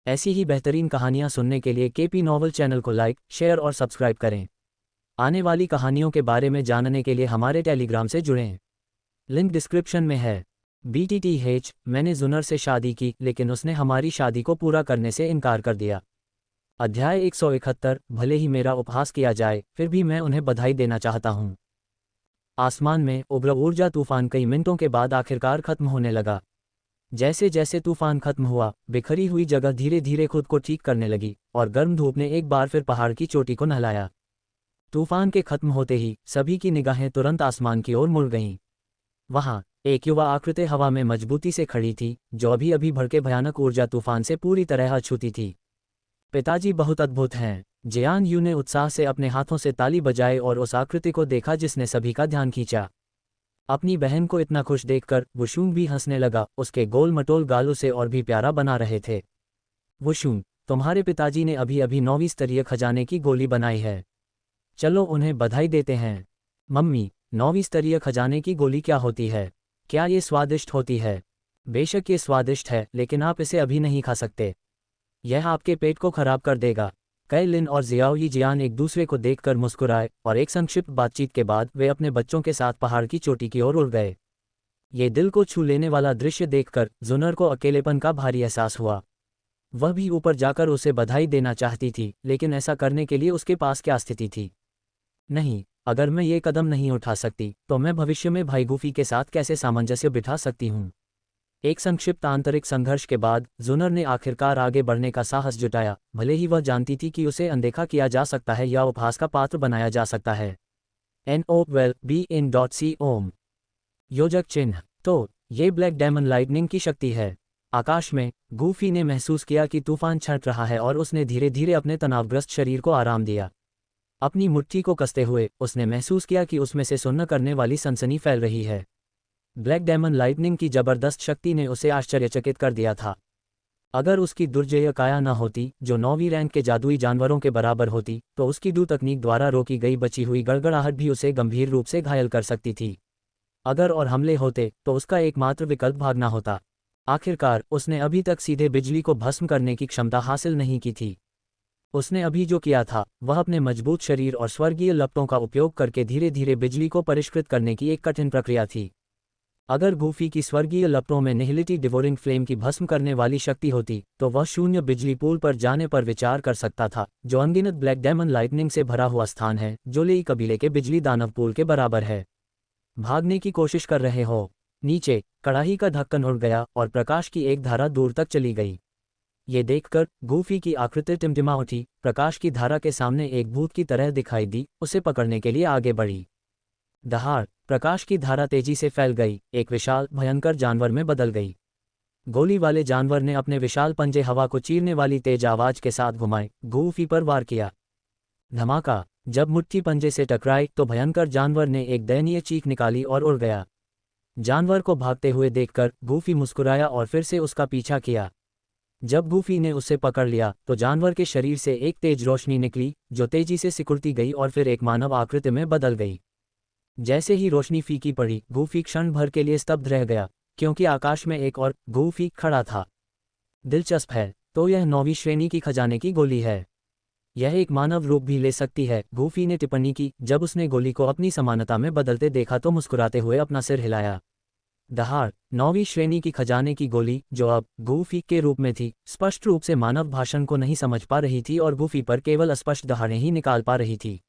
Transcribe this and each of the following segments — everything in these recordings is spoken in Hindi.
ऐसी ही बेहतरीन कहानियाँ सुनने के लिए केपी नॉवल चैनल को लाइक, शेयर और सब्सक्राइब करें। आने वाली कहानियों के बारे में जानने के लिए हमारे टेलीग्राम से जुड़ें। लिंक डिस्क्रिप्शन में है। BTTH, मैंने जुनर से शादी की लेकिन उसने हमारी शादी को पूरा करने से इनकार कर दिया। अध्याय 171, भले ही मेरा उपहास किया जाए फिर भी मैं उन्हें बधाई देना चाहता हूँ। आसमान में उग्र ऊर्जा तूफान कई मिनटों के बाद आखिरकार खत्म होने लगा। जैसे जैसे तूफान खत्म हुआ, बिखरी हुई जगह धीरे धीरे खुद को ठीक करने लगी और गर्म धूप ने एक बार फिर पहाड़ की चोटी को नहलाया। तूफान के खत्म होते ही सभी की निगाहें तुरंत आसमान की ओर मुड़ गईं। वहां एक युवा आकृति हवा में मजबूती से खड़ी थी, जो अभी अभी भड़के भयानक ऊर्जा तूफान से पूरी तरह अछूती थी। पिताजी बहुत अद्भुत हैं। जियान यू ने उत्साह से अपने हाथों से ताली बजाई और उस आकृति को देखा जिसने सभी का ध्यान खींचा। अपनी बहन को इतना खुश देखकर वुशुंग भी हंसने लगा, उसके गोल मटोल गाल उसे और भी प्यारा बना रहे थे। वुशुंग, तुम्हारे पिताजी ने अभी अभी 9वीं स्तरीय खजाने की गोली बनाई है। चलो उन्हें बधाई देते हैं। मम्मी, 9वीं स्तरीय खजाने की गोली क्या होती है? क्या ये स्वादिष्ट होती है? बेशक ये स्वादिष्ट है, लेकिन आप इसे अभी नहीं खा सकते। यह आपके पेट को खराब कर देगा। कै लिन और जियाओ जियान एक दूसरे को देखकर मुस्कुराए और एक संक्षिप्त बातचीत के बाद वे अपने बच्चों के साथ पहाड़ की चोटी की ओर उड़ गए। ये दिल को छू लेने वाला दृश्य देखकर जुनर को अकेलेपन का भारी एहसास हुआ। वह भी ऊपर जाकर उसे बधाई देना चाहती थी, लेकिन ऐसा करने के लिए उसके पास क्या स्थिति थी? नहीं, अगर मैं ये कदम नहीं उठा सकती तो मैं भविष्य में भाई गुफी के साथ कैसे सामंजस्य बिठा सकती हूँ? एक संक्षिप्त आंतरिक संघर्ष के बाद जुनर ने आखिरकार आगे बढ़ने का साहस जुटाया, भले ही वह जानती थी कि उसे अनदेखा किया जा सकता है या उपहास का पात्र बनाया जा सकता है। NOWELL-BE-IN.C ओम योजक चिन्ह। तो ये ब्लैक डायमंड लाइटनिंग की शक्ति है। आकाश में गूफी ने महसूस किया कि तूफान छंट रहा है और उसने धीरे धीरे अपने तनावग्रस्त शरीर को आराम दिया। अपनी मुट्ठी को कसते हुए उसने महसूस किया कि उसमें से सुन्न करने वाली सनसनी फैल रही है। ब्लैक डायमंड लाइटनिंग की जबरदस्त शक्ति ने उसे आश्चर्यचकित कर दिया था। अगर उसकी दुर्जेय काया न होती, जो 9वीं रैंक के जादुई जानवरों के बराबर होती, तो उसकी दू तकनीक द्वारा रोकी गई बची हुई गड़गड़ाहट भी उसे गंभीर रूप से घायल कर सकती थी। अगर और हमले होते तो उसका एकमात्र विकल्प भागना होता। आखिरकार उसने अभी तक सीधे बिजली को भस्म करने की क्षमता हासिल नहीं की थी। उसने अभी जो किया था वह अपने मजबूत शरीर और स्वर्गीय लपटों का उपयोग करके धीरे धीरे बिजली को परिष्कृत करने की एक कठिन प्रक्रिया थी। अगर गूफी की स्वर्गीय लपटों में निहिलिटी डिवोरिंग फ्लेम की भस्म करने वाली शक्ति होती तो वह शून्य बिजली पूल पर जाने पर विचार कर सकता था, जो अनगिनत ब्लैक डायमंड लाइटनिंग से भरा हुआ स्थान है, जो लेई कबीले के बिजली दानव पूल के बराबर है। भागने की कोशिश कर रहे हो? नीचे कड़ाही का ढक्कन उड़ गया और प्रकाश की एक धारा दूर तक चली गई। ये देखकर गूफी की आकृति टिमटिमा उठी, प्रकाश की धारा के सामने एक भूत की तरह दिखाई दी, उसे पकड़ने के लिए आगे बढ़ी। दहाड़ प्रकाश की धारा तेजी से फैल गई, एक विशाल भयंकर जानवर में बदल गई। गोली वाले जानवर ने अपने विशाल पंजे हवा को चीरने वाली तेज आवाज के साथ घुमाए, गूफी पर वार किया। धमाका, जब मुट्ठी पंजे से टकराई तो भयंकर जानवर ने एक दयनीय चीख निकाली और उड़ गया। जानवर को भागते हुए देखकर गूफी मुस्कुराया और फिर से उसका पीछा किया। जब गूफी ने उसे पकड़ लिया तो जानवर के शरीर से एक तेज रोशनी निकली, जो तेजी से सिकुड़ती गई और फिर एक मानव आकृति में बदल गई। जैसे ही रोशनी फीकी पड़ी, गूफी क्षण भर के लिए स्तब्ध रह गया, क्योंकि आकाश में एक और गूफी खड़ा था। दिलचस्प है, तो यह 9वीं श्रेणी की खजाने की गोली है। यह एक मानव रूप भी ले सकती है, गूफी ने टिप्पणी की। जब उसने गोली को अपनी समानता में बदलते देखा तो मुस्कुराते हुए अपना सिर हिलाया। दहाड़ 9वीं श्रेणी की खजाने की गोली, जो अब गूफी के रूप में थी, स्पष्ट रूप से मानव भाषण को नहीं समझ पा रही थी और गूफी पर केवल अस्पष्ट दहाड़ें ही निकाल पा रही थी।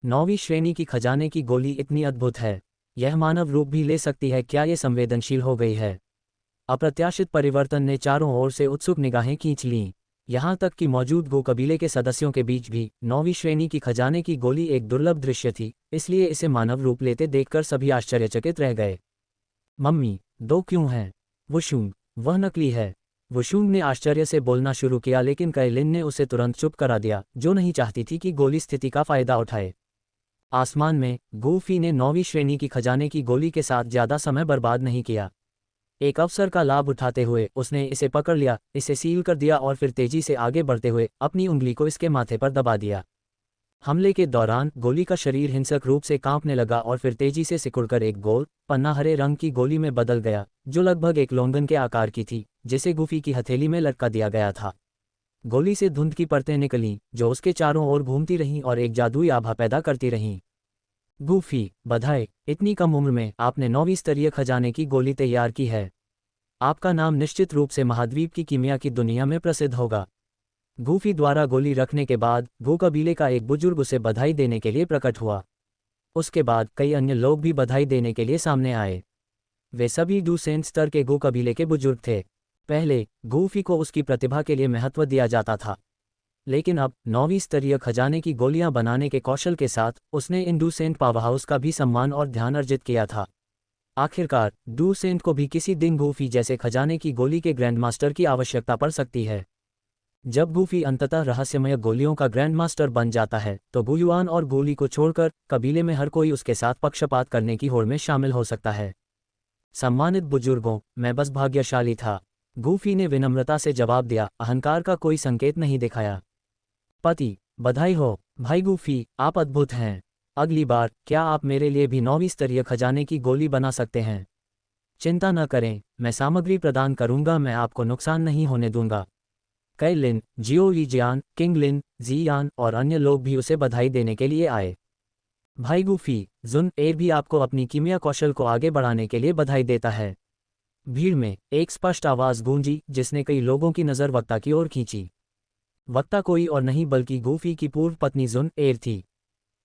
9वीं श्रेणी की खजाने की गोली इतनी अद्भुत है, यह मानव रूप भी ले सकती है। क्या ये संवेदनशील हो गई है? अप्रत्याशित परिवर्तन ने चारों ओर से उत्सुक निगाहें खींच लीं। यहाँ तक कि मौजूद गो कबीले के सदस्यों के बीच भी 9वीं श्रेणी की खजाने की गोली एक दुर्लभ दृश्य थी, इसलिए इसे मानव रूप लेते देखकर सभी आश्चर्यचकित रह गए। मम्मी, 2 क्यों हैं? वुशुंग, वह नकली है। वुशुंग ने आश्चर्य से बोलना शुरू किया, लेकिन कैलिन ने उसे तुरंत चुप करा दिया, जो नहीं चाहती थी कि गोली स्थिति का फायदा उठाए। आसमान में गूफी ने 9वीं श्रेणी की खजाने की गोली के साथ ज्यादा समय बर्बाद नहीं किया। एक अवसर का लाभ उठाते हुए उसने इसे पकड़ लिया, इसे सील कर दिया और फिर तेजी से आगे बढ़ते हुए अपनी उंगली को इसके माथे पर दबा दिया। हमले के दौरान गोली का शरीर हिंसक रूप से कांपने लगा और फिर तेजी से सिकुड़कर एक गोल पन्ना हरे रंग की गोली में बदल गया, जो लगभग एक लोंगन के आकार की थी, जिसे गूफी की हथेली में लटका दिया गया था। गोली से धुंध की परतें निकलीं जो उसके चारों ओर घूमती रहीं और एक जादुई आभा पैदा करती रहीं। गूफी, बधाई, इतनी कम उम्र में आपने 9वीं स्तरीय खजाने की गोली तैयार की है। आपका नाम निश्चित रूप से महाद्वीप की कीमिया की दुनिया में प्रसिद्ध होगा। गूफी द्वारा गोली रखने के बाद गू कबीले का एक बुजुर्ग उसे बधाई देने के लिए प्रकट हुआ। उसके बाद कई अन्य लोग भी बधाई देने के लिए सामने आए। वे सभी डूसेंट स्तर के गू कबीले के बुजुर्ग थे। पहले गूफी को उसकी प्रतिभा के लिए महत्व दिया जाता था, लेकिन अब 9वीं स्तरीय खजाने की गोलियां बनाने के कौशल के साथ उसने इन डूसेंट पावरहाउस का भी सम्मान और ध्यान अर्जित किया था। आखिरकार डूसेंट को भी किसी दिन गूफी जैसे खजाने की गोली के ग्रैंडमास्टर की आवश्यकता पड़ सकती है। जब गूफी अंततः रहस्यमय गोलियों का ग्रैंडमास्टर बन जाता है तो गुयुआन और गोली को छोड़कर कबीले में हर कोई उसके साथ पक्षपात करने की होड़ में शामिल हो सकता है। सम्मानित बुजुर्गों, मैं बस भाग्यशाली था, गूफी ने विनम्रता से जवाब दिया, अहंकार का कोई संकेत नहीं दिखाया। पति, बधाई हो भाई गूफी, आप अद्भुत हैं। अगली बार क्या आप मेरे लिए भी 9वीं स्तरीय खजाने की गोली बना सकते हैं? चिंता न करें, मैं सामग्री प्रदान करूंगा, मैं आपको नुकसान नहीं होने दूंगा। कई लिन, जियो यीजियान, किंग लिन, जियान और अन्य लोग भी उसे बधाई देने के लिए आए। भाई गूफी, जुन एर भी आपको अपनी कीमिया कौशल को आगे बढ़ाने के लिए बधाई देता है। भीड़ में एक स्पष्ट आवाज गूंजी जिसने कई लोगों की नज़र वक्ता की ओर खींची। वक्ता कोई और नहीं बल्कि गूफी की पूर्व पत्नी जुन एर थी।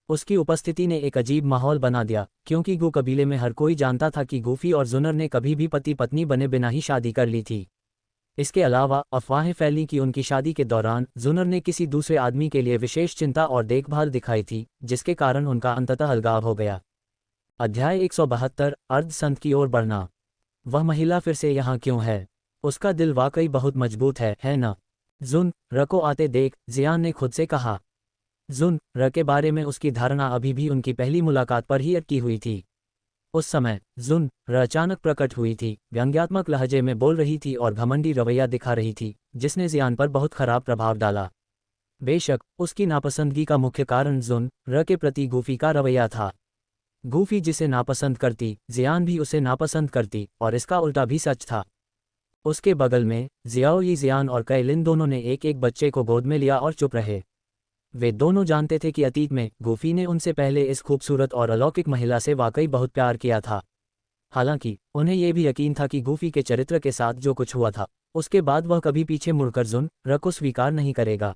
उसकी उपस्थिति ने एक अजीब माहौल बना दिया, क्योंकि गू कबीले में हर कोई जानता था कि गूफी और जुनर ने कभी भी पति पत्नी बने बिना ही शादी कर ली थी। इसके अलावा अफवाहें फैलीं कि उनकी शादी के दौरान जुनर ने किसी दूसरे आदमी के लिए विशेष चिंता और देखभाल दिखाई थी, जिसके कारण उनका अंततः अलगाव हो गया। अध्याय 172, अर्धसंत की ओर बढ़ना। वह महिला फिर से यहाँ क्यों है? उसका दिल वाकई बहुत मजबूत है ना? जुन र को आते देख जियान ने खुद से कहा। जुन र के बारे में उसकी धारणा अभी भी उनकी पहली मुलाकात पर ही अटकी हुई थी। उस समय जुन र अचानक प्रकट हुई थी, व्यंग्यात्मक लहजे में बोल रही थी और घमंडी रवैया दिखा रही थी, जिसने जियान पर बहुत खराब प्रभाव डाला। बेशक उसकी नापसंदगी का मुख्य कारण जुन र के प्रति गूफी का रवैया था। गूफी जिसे नापसंद करती, जियान भी उसे नापसंद करती, और इसका उल्टा भी सच था। उसके बगल में जियाओ यी जियान और कैलिन दोनों ने एक एक बच्चे को गोद में लिया और चुप रहे। वे दोनों जानते थे कि अतीत में गूफी ने उनसे पहले इस खूबसूरत और अलौकिक महिला से वाकई बहुत प्यार किया था। हालांकि उन्हें यह भी यकीन था कि गूफी के चरित्र के साथ जो कुछ हुआ था, उसके बाद वह कभी पीछे मुड़कर जुन र को स्वीकार नहीं करेगा।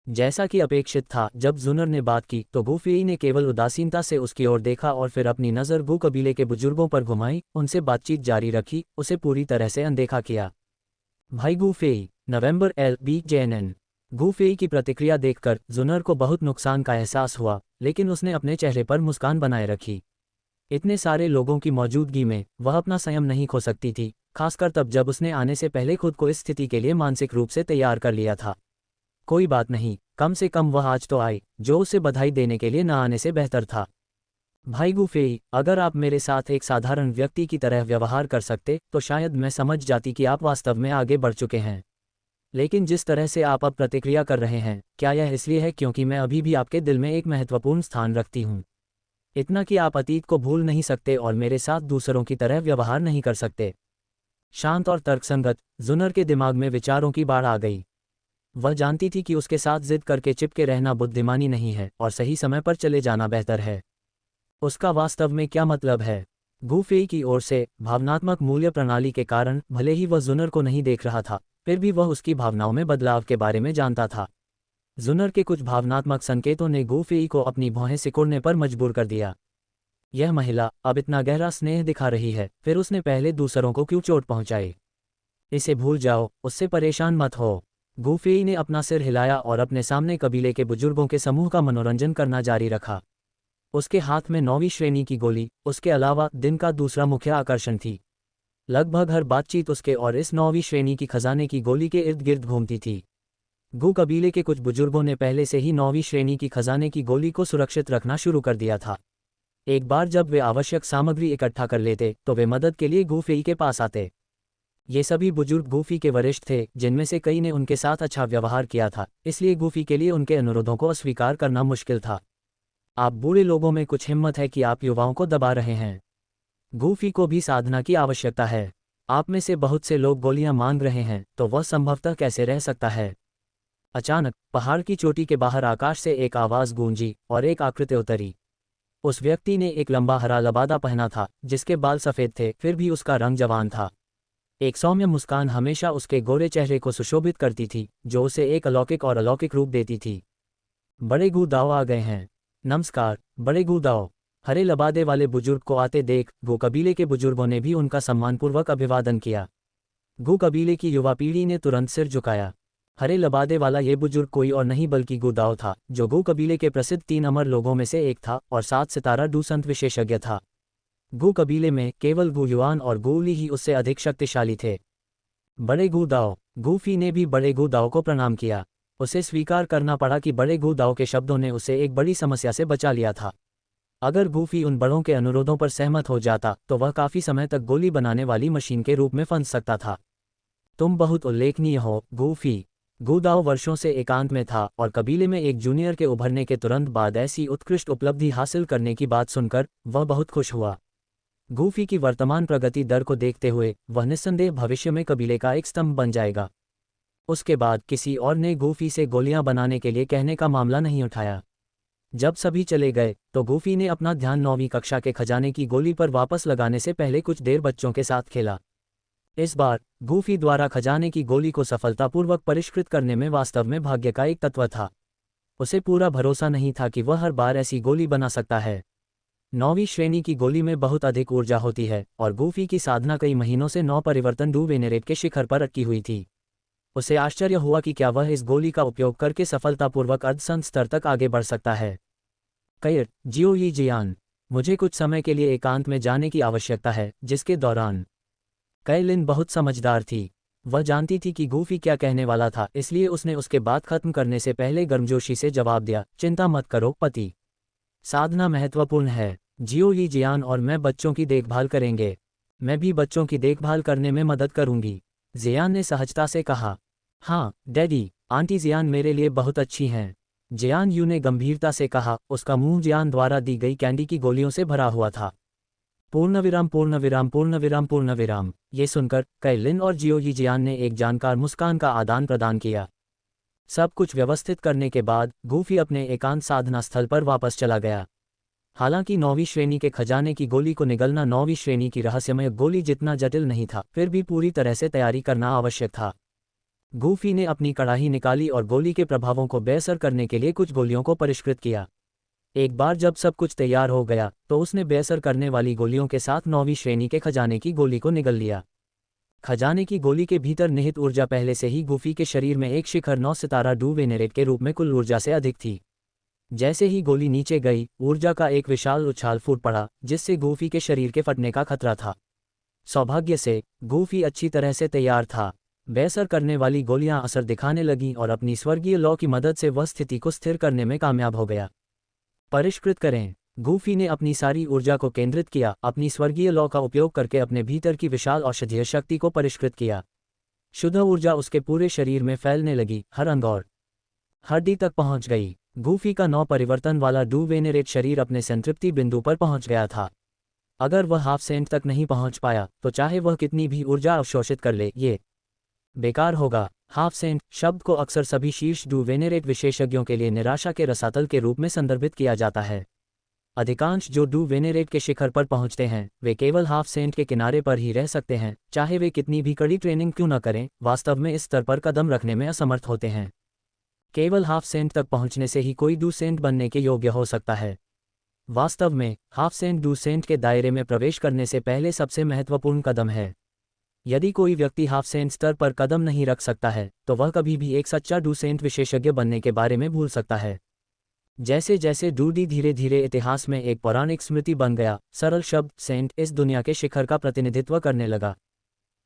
जैसा कि अपेक्षित था, जब जुनर ने बात की तो गूफी ने केवल उदासीनता से उसकी ओर देखा और फिर अपनी नज़र गू कबीले के बुजुर्गों पर घुमाई, उनसे बातचीत जारी रखी, उसे पूरी तरह से अनदेखा किया। भाई गूफी, नवंबर LBJNN। गूफी की प्रतिक्रिया देखकर जुनर को बहुत नुकसान का एहसास हुआ, लेकिन उसने अपने चेहरे पर मुस्कान बनाए रखी। इतने सारे लोगों की मौजूदगी में वह अपना संयम नहीं खो सकती थी, खासकर तब जब उसने आने से पहले खुद को इस स्थिति के लिए मानसिक रूप से तैयार कर लिया था। कोई बात नहीं, कम से कम वह आज तो आई, जो उसे बधाई देने के लिए न आने से बेहतर था। भाई गूफी, अगर आप मेरे साथ एक साधारण व्यक्ति की तरह व्यवहार कर सकते तो शायद मैं समझ जाती कि आप वास्तव में आगे बढ़ चुके हैं। लेकिन जिस तरह से आप अब प्रतिक्रिया कर रहे हैं, क्या यह इसलिए है क्योंकि मैं अभी भी आपके दिल में एक महत्वपूर्ण स्थान रखती हूँ? इतना कि आप अतीत को भूल नहीं सकते और मेरे साथ दूसरों की तरह व्यवहार नहीं कर सकते। शांत और तर्कसंगत, जुनर के दिमाग में विचारों की बाढ़ आ गई। वह जानती थी कि उसके साथ जिद करके चिपके रहना बुद्धिमानी नहीं है और सही समय पर चले जाना बेहतर है। उसका वास्तव में क्या मतलब है? गूफी की ओर से भावनात्मक मूल्य प्रणाली के कारण भले ही वह जुनर को नहीं देख रहा था, फिर भी वह उसकी भावनाओं में बदलाव के बारे में जानता था। जुनर के कुछ भावनात्मक संकेतों ने गूफी को अपनी भौहें सिकुड़ने पर मजबूर कर दिया। यह महिला अब इतना गहरा स्नेह दिखा रही है, फिर उसने पहले दूसरों को क्यों चोट पहुंचाई? इसे भूल जाओ, उससे परेशान मत हो। गूफी ने अपना सिर हिलाया और अपने सामने कबीले के बुजुर्गों के समूह का मनोरंजन करना जारी रखा। उसके हाथ में 9वीं श्रेणी की गोली उसके अलावा दिन का दूसरा मुख्य आकर्षण थी। लगभग हर बातचीत उसके और इस 9वीं श्रेणी की खजाने की गोली के इर्द गिर्द घूमती थी। गू कबीले के कुछ बुजुर्गों ने पहले से ही 9वीं श्रेणी की खजाने की गोली को सुरक्षित रखना शुरू कर दिया था। एक बार जब वे आवश्यक सामग्री इकट्ठा कर लेते तो वे मदद के लिए गूफी के पास आते। ये सभी बुजुर्ग गूफी के वरिष्ठ थे, जिनमें से कई ने उनके साथ अच्छा व्यवहार किया था, इसलिए गूफी के लिए उनके अनुरोधों को अस्वीकार करना मुश्किल था। आप बूढ़े लोगों में कुछ हिम्मत है कि आप युवाओं को दबा रहे हैं। गूफी को भी साधना की आवश्यकता है। आप में से बहुत से लोग गोलियां मांग रहे हैं, तो वह संभवतः कैसे रह सकता है? अचानक पहाड़ की चोटी के बाहर आकाश से एक आवाज़ गूंजी और एक आकृति उतरी। उस व्यक्ति ने एक लंबा हरा लबादा पहना था, जिसके बाल सफ़ेद थे, फिर भी उसका रंग जवान था। एक सौम्य मुस्कान हमेशा उसके गोरे चेहरे को सुशोभित करती थी, जो उसे एक अलौकिक और अलौकिक रूप देती थी। बड़े गू दाओ आ गए हैं। नमस्कार बड़े गू दाओ। हरे लबादे वाले बुजुर्ग को आते देख गू कबीले के बुजुर्गों ने भी उनका सम्मानपूर्वक अभिवादन किया। गू कबीले की युवा पीढ़ी ने तुरंत सिर झुकाया। हरे लबादे वाला ये बुजुर्ग कोई और नहीं बल्कि गू दाओ था, जो गू कबीले के प्रसिद्ध 3 अमर लोगों में से एक था और 7 सितारा डू संत विशेषज्ञ था। गू कबीले में केवल गू युआन और गू ली ही उससे अधिक शक्तिशाली थे। बड़े गू दाओ। गूफी ने भी बड़े गू दाओ को प्रणाम किया। उसे स्वीकार करना पड़ा कि बड़े गू दाओ के शब्दों ने उसे एक बड़ी समस्या से बचा लिया था। अगर गूफी उन बड़ों के अनुरोधों पर सहमत हो जाता तो वह काफ़ी समय तक गोली बनाने वाली मशीन के रूप में फंस सकता था। तुम बहुत उल्लेखनीय हो गूफी। गू दाओ वर्षों से एकांत में था और कबीले में एक जूनियर के उभरने के तुरंत बाद ऐसी उत्कृष्ट उपलब्धि हासिल करने की बात सुनकर वह बहुत खुश हुआ। गूफी की वर्तमान प्रगति दर को देखते हुए वह निस्संदेह भविष्य में कबीले का एक स्तंभ बन जाएगा। उसके बाद किसी और ने गूफी से गोलियां बनाने के लिए कहने का मामला नहीं उठाया। जब सभी चले गए तो गूफी ने अपना ध्यान 9वीं कक्षा के खजाने की गोली पर वापस लगाने से पहले कुछ देर बच्चों के साथ खेला। इस बार गूफी द्वारा खजाने की गोली को सफलतापूर्वक परिष्कृत करने में वास्तव में भाग्य का एक तत्व था। उसे पूरा भरोसा नहीं था कि वह हर बार ऐसी गोली बना सकता है। 9वीं श्रेणी की गोली में बहुत अधिक ऊर्जा होती है और गूफी की साधना कई महीनों से 9 परिवर्तन डू वेनेरेट के शिखर पर अटकी हुई थी। उसे आश्चर्य हुआ कि क्या वह इस गोली का उपयोग करके सफलतापूर्वक अर्धसंत स्तर तक आगे बढ़ सकता है। कयर जियो यी जियान, मुझे कुछ समय के लिए एकांत में जाने की आवश्यकता है, जिसके दौरान कैलिन बहुत समझदार थी। वह जानती थी कि गूफी क्या कहने वाला था, इसलिए उसने उसके बात खत्म करने से पहले गर्मजोशी से जवाब दिया, चिंता मत करो पति। साधना महत्वपूर्ण है। जियो यी जियान और मैं बच्चों की देखभाल करेंगे। मैं भी बच्चों की देखभाल करने में मदद करूंगी, जियान ने सहजता से कहा। हाँ डैडी, आंटी जियान मेरे लिए बहुत अच्छी हैं, जियान यू ने गंभीरता से कहा। उसका मुंह जियान द्वारा दी गई कैंडी की गोलियों से भरा हुआ था। पूर्णविराम पूर्णविराम पूर्णविराम पूर्णविराम। ये सुनकर कैलिन और जियो यी जियान ने एक जानकार मुस्कान का आदान प्रदान किया। सब कुछ व्यवस्थित करने के बाद गूफी अपने एकांत साधना स्थल पर वापस चला गया। हालांकि 9वीं श्रेणी के खजाने की गोली को निगलना 9वीं श्रेणी की रहस्यमय गोली जितना जटिल नहीं था, फिर भी पूरी तरह से तैयारी करना आवश्यक था। गूफी ने अपनी कड़ाही निकाली और गोली के प्रभावों को बेअसर करने के लिए कुछ गोलियों को परिष्कृत किया। एक बार जब सब कुछ तैयार हो गया तो उसने बेअसर करने वाली गोलियों के साथ 9वीं श्रेणी के खजाने की गोली को निगल लिया। खजाने की गोली के भीतर निहित ऊर्जा पहले से ही गूफी के शरीर में एक शिखर 9 सितारा डू वेनेरेट के रूप में कुल ऊर्जा से अधिक थी। जैसे ही गोली नीचे गई, ऊर्जा का एक विशाल उछाल फूट पड़ा, जिससे गूफी के शरीर के फटने का खतरा था। सौभाग्य से गूफी अच्छी तरह से तैयार था। बेअसर करने वाली गोलियां असर दिखाने लगीं और अपनी स्वर्गीय लॉ की मदद से वह स्थिति को स्थिर करने में कामयाब हो गया। परिष्कृत करें। गूफी ने अपनी सारी ऊर्जा को केंद्रित किया, अपनी स्वर्गीय लॉ का उपयोग करके अपने भीतर की विशाल औषधीय शक्ति को परिष्कृत किया। शुद्ध ऊर्जा उसके पूरे शरीर में फैलने लगी, हर अंग और हड्डी तक पहुंच गई। गूफी का 9 परिवर्तन वाला डू वेनेरेट शरीर अपने संतृप्ति बिंदु पर पहुंच गया था। अगर वह हाफ सेंट तक नहीं पहुंच पाया तो चाहे वह कितनी भी ऊर्जा अवशोषित कर ले, ये बेकार होगा। हाफ सेंट शब्द को अक्सर सभी शीर्ष डू वेनेरेट विशेषज्ञों के लिए निराशा के रसातल के रूप में संदर्भित किया जाता है। अधिकांश जो डू वेनेरेट के शिखर पर पहुंचते हैं वे केवल हाफ सेंट के किनारे पर ही रह सकते हैं, चाहे वे कितनी भी कड़ी ट्रेनिंग क्यों न करें, वास्तव में इस स्तर पर कदम रखने में असमर्थ होते हैं। केवल हाफ सेंट तक पहुंचने से ही कोई डू सेंट बनने के योग्य हो सकता है। वास्तव में हाफ सेंट डू सेंट के दायरे में प्रवेश करने से पहले सबसे महत्वपूर्ण कदम है। यदि कोई व्यक्ति हाफ सेंट स्तर पर कदम नहीं रख सकता है तो वह कभी भी एक सच्चा डू सेंट विशेषज्ञ बनने के बारे में भूल सकता है। जैसे जैसे डूडी धीरे धीरे इतिहास में एक पौराणिक स्मृति बन गया, सरल शब्द सेंट इस दुनिया के शिखर का प्रतिनिधित्व करने लगा।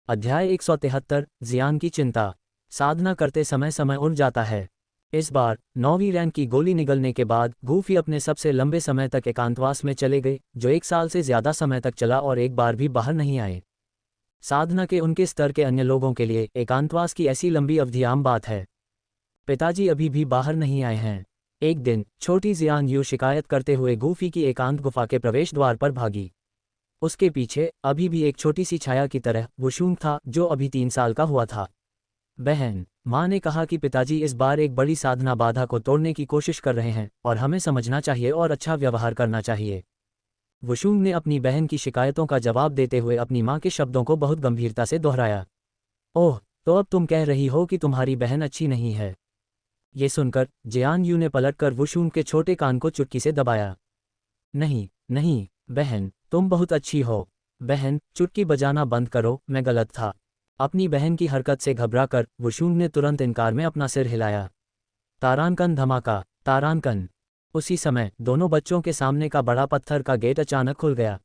अध्याय 173 जियान की चिंता। साधना करते समय समय उड़ जाता है। इस बार 9वीं रैंक की गोली निगलने के बाद गूफी अपने सबसे लंबे समय तक एकांतवास में चले गए, जो 1 साल से ज्यादा समय तक चला और एक बार भी बाहर नहीं आए। साधना के उनके स्तर के अन्य लोगों के लिए एकांतवास की ऐसी लंबी अवधि आम बात है। पिताजी अभी भी बाहर नहीं आए हैं। एक दिन छोटी जियान यू शिकायत करते हुए गूफी की एकांत गुफा के प्रवेश द्वार पर भागी। उसके पीछे अभी भी एक छोटी सी छाया की तरह वुशुंग था, जो अभी 3 साल का हुआ था। बहन, माँ ने कहा कि पिताजी इस बार एक बड़ी साधना बाधा को तोड़ने की कोशिश कर रहे हैं और हमें समझना चाहिए और अच्छा व्यवहार करना चाहिए। वुशुंग ने अपनी बहन की शिकायतों का जवाब देते हुए अपनी माँ के शब्दों को बहुत गंभीरता से दोहराया। ओह, तो अब तुम कह रही हो कि तुम्हारी बहन अच्छी नहीं है? ये सुनकर जियान यू ने पलटकर वुशुंग के छोटे कान को चुटकी से दबाया। नहीं, नहीं, बहन, तुम बहुत अच्छी हो। बहन, चुटकी बजाना बंद करो, मैं गलत था। अपनी बहन की हरकत से घबराकर वुशुंग ने तुरंत इनकार में अपना सिर हिलाया। तारानकन धमाका, तारानकन। उसी समय दोनों बच्चों के सामने का बड़ा पत्थर का गेट अचानक खुल गया।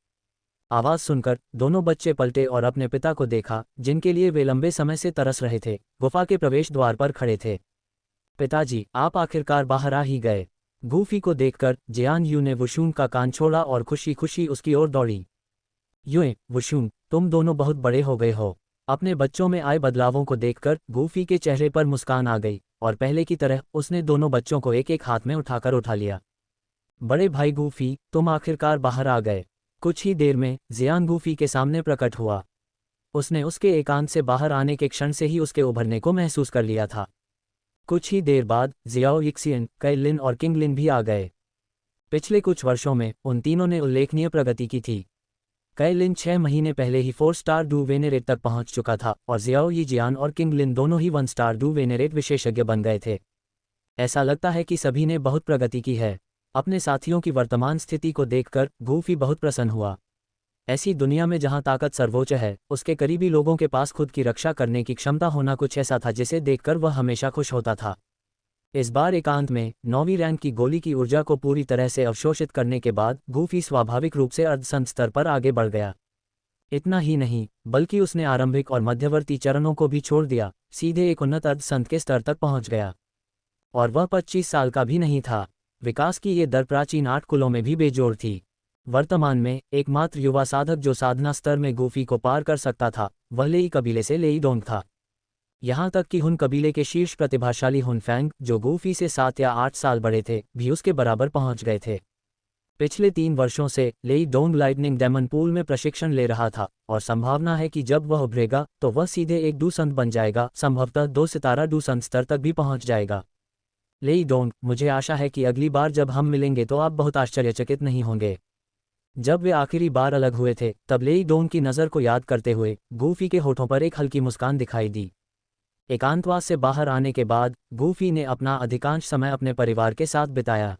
आवाज सुनकर दोनों बच्चे पलटे और अपने पिता को देखा, जिनके लिए वे लंबे समय से तरस रहे थे। गुफा के प्रवेश द्वार पर खड़े थे। पिताजी, आप आखिरकार बाहर आ ही गए। गूफी को देखकर जियान यू ने वुशुंग का कान छोड़ा और खुशी खुशी उसकी ओर दौड़ी। यूए, वुशुंग, तुम दोनों बहुत बड़े हो गए हो। अपने बच्चों में आए बदलावों को देखकर गूफी के चेहरे पर मुस्कान आ गई और पहले की तरह उसने दोनों बच्चों को एक एक हाथ में उठाकर उठा लिया। बड़े भाई गूफी, तुम आखिरकार बाहर आ गए। कुछ ही देर में जियान गूफी के सामने प्रकट हुआ। उसने उसके एकांत से बाहर आने के क्षण से ही उसके उभरने को महसूस कर लिया था। कुछ ही देर बाद जियाओ यिक्सियन, कई लिन और किंग लिन भी आ गए। पिछले कुछ वर्षों में उन तीनों ने उल्लेखनीय प्रगति की थी। कई लिन 6 महीने पहले ही 4 स्टार डू वेनेरेट तक पहुंच चुका था और जियाओ यिजियान और किंग लिन दोनों ही 1 स्टार डू वेनेरेट विशेषज्ञ बन गए थे। ऐसा लगता है कि सभी ने बहुत प्रगति की है। अपने साथियों की वर्तमान स्थिति को देखकर गूफी बहुत प्रसन्न हुआ। ऐसी दुनिया में जहां ताकत सर्वोच्च है, उसके करीबी लोगों के पास खुद की रक्षा करने की क्षमता होना कुछ ऐसा था जिसे देखकर वह हमेशा खुश होता था। इस बार एकांत में 9वीं रैंक की गोली की ऊर्जा को पूरी तरह से अवशोषित करने के बाद गूफी स्वाभाविक रूप से अर्धसंत स्तर पर आगे बढ़ गया। इतना ही नहीं, बल्कि उसने आरंभिक और मध्यवर्ती चरणों को भी छोड़ दिया, सीधे एक उन्नत अर्धसंत के स्तर तक पहुंच गया। और वह 25 साल का भी नहीं था। विकास की ये दर प्राचीन 8 कुलों में भी बेजोड़ थी। वर्तमान में एकमात्र युवा साधक जो साधना स्तर में गूफी को पार कर सकता था, वह लेई कबीले से लेई डोंग था। यहाँ तक कि हुन कबीले के शीर्ष प्रतिभाशाली हुन फैंग, जो गूफी से 7 या 8 साल बड़े थे, भी उसके बराबर पहुंच गए थे। पिछले 3 वर्षों से लेई डोंग लाइटनिंग डेमन पूल में प्रशिक्षण ले रहा था और संभावना है कि जब वह उभरेगा तो वह सीधे एक डूसंत बन जाएगा, संभवतः 2 सितारा डूसंत स्तर तक भी पहुंच जाएगा। लेई डोंग, मुझे आशा है कि अगली बार जब हम मिलेंगे तो आप बहुत आश्चर्यचकित नहीं होंगे। जब वे आखिरी बार अलग हुए थे, तब लेई डोंग की नज़र को याद करते हुए गूफी के होठों पर एक हल्की मुस्कान दिखाई दी। एकांतवास से बाहर आने के बाद गूफी ने अपना अधिकांश समय अपने परिवार के साथ बिताया।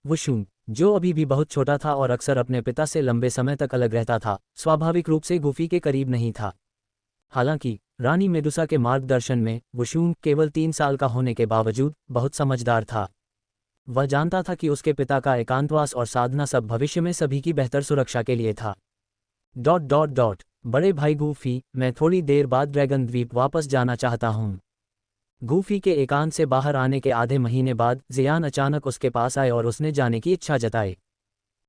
वुशुंग, जो अभी भी बहुत छोटा था और अक्सर अपने पिता से लंबे समय तक अलग रहता था, स्वाभाविक रूप से गूफी के करीब नहीं था। हालांकि रानी मेडुसा के मार्गदर्शन में वुशुंग केवल 3 साल का होने के बावजूद बहुत समझदार था। वह जानता था कि उसके पिता का एकांतवास और साधना सब भविष्य में सभी की बेहतर सुरक्षा के लिए था। ... बड़े भाई गूफी, मैं थोड़ी देर बाद ड्रैगन द्वीप वापस जाना चाहता हूँ। गूफी के एकांत से बाहर आने के आधे महीने बाद जियान अचानक उसके पास आए और उसने जाने की इच्छा जताई।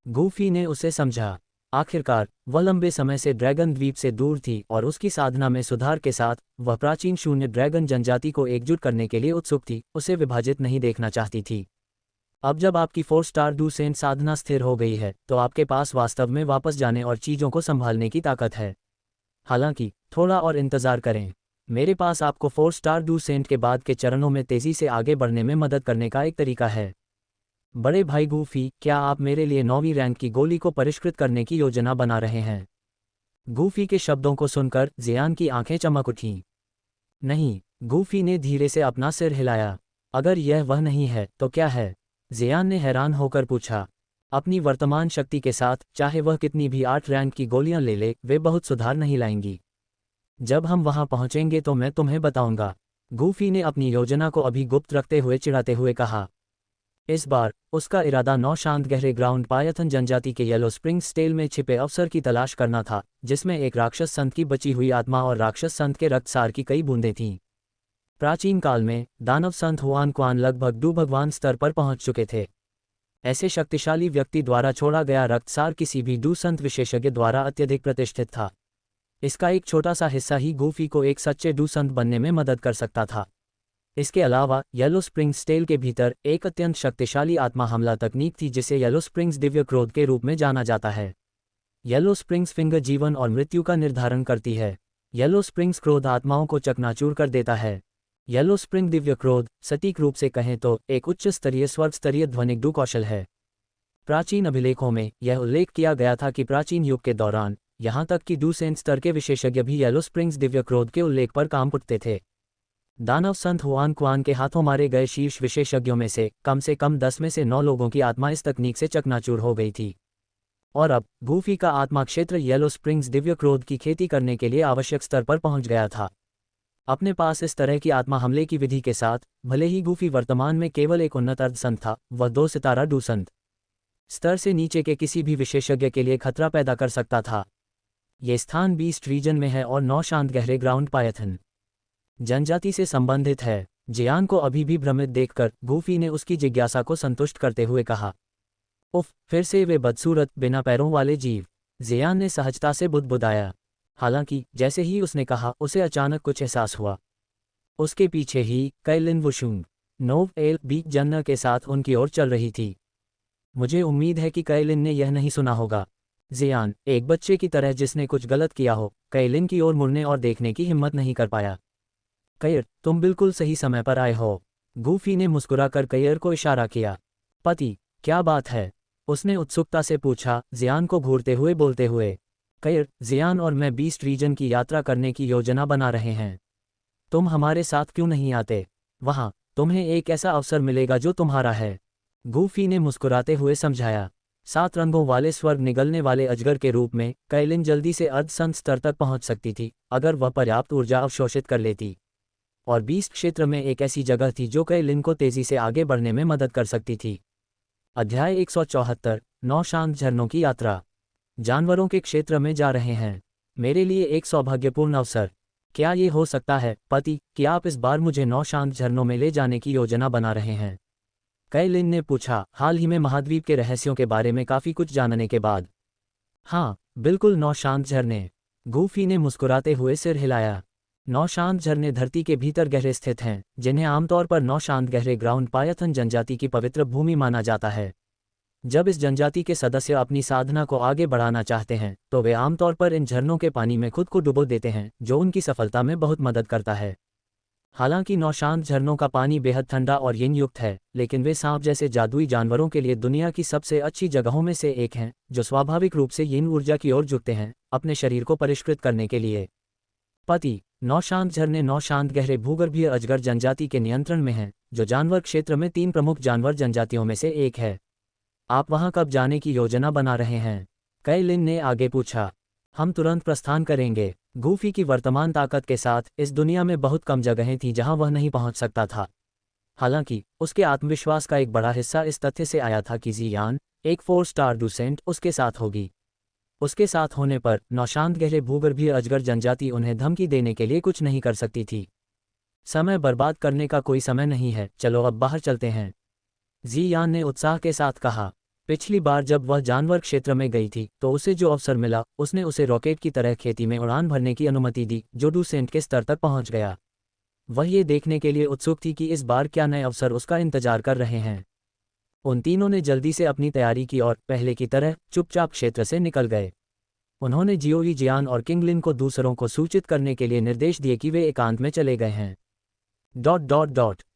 गूफी ने उसे समझा। आखिरकार वह लंबे समय से ड्रैगन द्वीप से दूर थी और उसकी साधना में सुधार के साथ वह प्राचीन शून्य ड्रैगन जनजाति को एकजुट करने के लिए उत्सुक थी, उसे विभाजित नहीं देखना चाहती थी। अब जब आपकी 4 स्टार डूसेंट साधना स्थिर हो गई है, तो आपके पास वास्तव में वापस जाने और चीज़ों को संभालने की ताकत है। हालांकि थोड़ा और इंतज़ार करें। मेरे पास आपको 4 स्टार डूसेंट के बाद के चरणों में तेज़ी से आगे बढ़ने में मदद करने का एक तरीका है। बड़े भाई गूफी, क्या आप मेरे लिए 9वीं रैंक की गोली को परिष्कृत करने की योजना बना रहे हैं? गूफी के शब्दों को सुनकर जियान की आंखें चमक उठीं। नहीं, गूफी ने धीरे से अपना सिर हिलाया। अगर यह वह नहीं है तो क्या है? जियान ने हैरान होकर पूछा। अपनी वर्तमान शक्ति के साथ, चाहे वह कितनी भी 8 रैंक की गोलियां ले ले, वे बहुत सुधार नहीं लाएंगी। जब हम वहां पहुंचेंगे तो मैं तुम्हें बताऊंगा। गूफी ने अपनी योजना को अभी गुप्त रखते हुए चिढ़ाते हुए कहा। इस बार उसका इरादा 9 शांत गहरे ग्राउंड पायथन जनजाति के येलो स्प्रिंग स्टेल में छिपे अवसर की तलाश करना था, जिसमें एक राक्षस संत की बची हुई आत्मा और राक्षस संत के रक्तसार की कई बूंदें थीं। प्राचीन काल में दानव संत हुआन क्वान लगभग डू भगवान स्तर पर पहुंच चुके थे। ऐसे शक्तिशाली व्यक्ति द्वारा छोड़ा गया रक्तसार किसी भी डू संत विशेषज्ञ द्वारा अत्यधिक प्रतिष्ठित था। इसका एक छोटा सा हिस्सा ही गूफी को एक सच्चे डू संत बनने में मदद कर सकता था। इसके अलावा येलो स्प्रिंग स्टेल के भीतर एक अत्यंत शक्तिशाली आत्मा हमला तकनीक थी जिसे येलो स्प्रिंग्स दिव्य क्रोध के रूप में जाना जाता है। येलो स्प्रिंग्स फिंगर जीवन और मृत्यु का निर्धारण करती है। येलो स्प्रिंग्स क्रोध आत्माओं को चकनाचूर कर देता है। येलो स्प्रिंग दिव्य क्रोध, सटीक रूप से कहें तो एक उच्च स्तरीय स्वर्ग स्तरीय ध्वनिक डू कौशल है। प्राचीन अभिलेखों में यह उल्लेख किया गया था कि प्राचीन युग के दौरान यहाँ तक कि डूसेंट स्तर के विशेषज्ञ भी येलो स्प्रिंग्स दिव्य क्रोध के उल्लेख पर काम उठते थे। दानव संत हुआन क्वान के हाथों मारे गए शीर्ष विशेषज्ञों में से कम 10 में से 9 लोगों की आत्मा इस तकनीक से चकनाचूर हो गई थी। और अब गूफी का आत्मा क्षेत्र येलो स्प्रिंग्स दिव्य क्रोध की खेती करने के लिए आवश्यक स्तर पर पहुंच गया था। अपने पास इस तरह की आत्मा हमले की विधि के साथ, भले ही गूफी वर्तमान में केवल एक उन्नत अर्ध संत था, वह 2 सितारा डू संत स्तर से नीचे के किसी भी विशेषज्ञ के लिए खतरा पैदा कर सकता था। ये स्थान बीस्ट रीजन में है और 9 शांत गहरे ग्राउंड पायथन जनजाति से संबंधित है। जियान को अभी भी भ्रमित देखकर गूफी ने उसकी जिज्ञासा को संतुष्ट करते हुए कहा, उफ, फिर से वे बदसूरत बिना पैरों वाले जीव। जियान ने सहजता से बुदबुदाया। हालांकि जैसे ही उसने कहा, उसे अचानक कुछ एहसास हुआ। उसके पीछे ही Kaelin वुशुंग now L beak Junnar के साथ उनकी ओर चल रही थी। मुझे उम्मीद है कि कैलिन ने यह नहीं सुना होगा। जियान, एक बच्चे की तरह जिसने कुछ गलत किया हो, कैलिन की ओर मुड़ने और देखने की हिम्मत नहीं कर पाया। कैर, तुम बिल्कुल सही समय पर आए हो। गूफी ने मुस्कुराकर कैर को इशारा किया। पति, क्या बात है? उसने उत्सुकता से पूछा, जियान को घूरते हुए बोलते हुए। कैर, जियान और मैं बीस्ट रीजन की यात्रा करने की योजना बना रहे हैं। तुम हमारे साथ क्यों नहीं आते? वहाँ तुम्हें एक ऐसा अवसर मिलेगा जो तुम्हारा है। गूफी ने मुस्कुराते हुए समझाया। 7 रंगों वाले स्वर्ग निगलने वाले अजगर के रूप में कैलिन जल्दी से अर्ध संत स्तर तक पहुंच सकती थी, अगर वह पर्याप्त ऊर्जा अवशोषित कर लेती। और बीस्ट क्षेत्र में एक ऐसी जगह थी जो कैलिन को तेजी से आगे बढ़ने में मदद कर सकती थी। अध्याय 174, 9 शांत झरनों की यात्रा। जानवरों के क्षेत्र में जा रहे हैं। मेरे लिए एक सौभाग्यपूर्ण अवसर। क्या ये हो सकता है, पति, कि आप इस बार मुझे 9 शांत झरनों में ले जाने की योजना बना रहे हैं? कैलिन ने पूछा, हाल ही में महाद्वीप के रहस्यों के बारे में काफ़ी कुछ जानने के बाद। हाँ, बिल्कुल 9 शांत झरने। गूफी ने मुस्कुराते हुए सिर हिलाया। 9 शांत झरने धरती के भीतर गहरे स्थित हैं, जिन्हें आमतौर पर 9 शांत गहरे ग्राउंड पायथन जनजाति की पवित्र भूमि माना जाता है। जब इस जनजाति के सदस्य अपनी साधना को आगे बढ़ाना चाहते हैं, तो वे आमतौर पर इन झरनों के पानी में खुद को डुबो देते हैं, जो उनकी सफलता में बहुत मदद करता है। हालांकि 9 शांत झरनों का पानी बेहद ठंडा और यिन युक्त है, लेकिन वे सांप जैसे जादुई जानवरों के लिए दुनिया की सबसे अच्छी जगहों में से एक हैं, जो स्वाभाविक रूप से यिन ऊर्जा की ओर झुकते हैं, अपने शरीर को परिष्कृत करने के लिए। पति, 9 शांत झरने 9 शांत गहरे भूगर्भीय अजगर जनजाति के नियंत्रण में हैं, जो जानवर क्षेत्र में 3 प्रमुख जानवर जनजातियों में से एक है। आप वहां कब जाने की योजना बना रहे हैं? कैलिन ने आगे पूछा। हम तुरंत प्रस्थान करेंगे। गूफी की वर्तमान ताकत के साथ इस दुनिया में बहुत कम जगहें थीं जहां वह नहीं पहुंच सकता था। हालांकि उसके आत्मविश्वास का एक बड़ा हिस्सा इस तथ्य से आया था कि जियान, एक 4 स्टार डूसेंट, उसके साथ होगी। उसके साथ होने पर 9 शांत गहरे भूगर्भीय अजगर जनजाति उन्हें धमकी देने के लिए कुछ नहीं कर सकती थी। समय बर्बाद करने का कोई समय नहीं है, चलो अब बाहर चलते हैं, जियान ने उत्साह के साथ कहा। पिछली बार जब वह जानवर क्षेत्र में गई थी तो उसे जो अवसर मिला, उसने उसे रॉकेट की तरह खेती में उड़ान भरने की अनुमति दी, जो डूसेंट के स्तर तक पहुंच गया। वह ये देखने के लिए उत्सुक थी कि इस बार क्या नए अवसर उसका इंतजार कर रहे हैं। उन तीनों ने जल्दी से अपनी तैयारी की और पहले की तरह चुपचाप क्षेत्र से निकल गए। उन्होंने जियोई, जियान और किंगलिन को दूसरों को सूचित करने के लिए निर्देश दिए कि वे एकांत में चले गए हैं।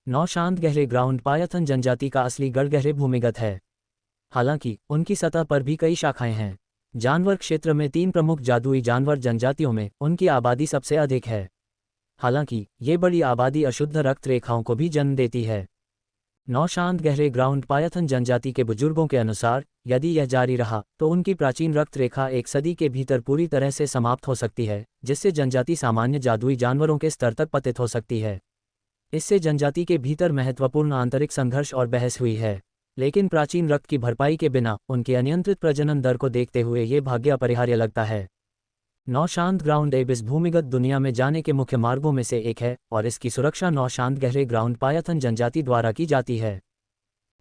9 शांत गहरे ग्राउंड पायथन जनजाति का असली गढ़ गहरे भूमिगत है। हालांकि उनकी सतह पर भी कई शाखाएं हैं। जानवर क्षेत्र में 3 प्रमुख जादुई जानवर जनजातियों में उनकी आबादी सबसे अधिक है। हालांकि ये बड़ी आबादी अशुद्ध रक्त रेखाओं को भी जन्म देती है। 9 शांत गहरे ग्राउंड पायथन जनजाति के बुजुर्गों के अनुसार, यदि यह जारी रहा तो उनकी प्राचीन रक्त रेखा एक सदी के भीतर पूरी तरह से समाप्त हो सकती है, जिससे जनजाति सामान्य जादुई जानवरों के स्तर तक पतित हो सकती है। इससे जनजाति के भीतर महत्वपूर्ण आंतरिक संघर्ष और बहस हुई है, लेकिन प्राचीन रक्त की भरपाई के बिना उनके अनियंत्रित प्रजनन दर को देखते हुए ये भाग्य अपरिहार्य लगता है। 9 शांत ग्राउंड एबिस भूमिगत दुनिया में जाने के मुख्य मार्गों में से एक है और इसकी सुरक्षा 9 शांत गहरे ग्राउंड पायथन जनजाति द्वारा की जाती है।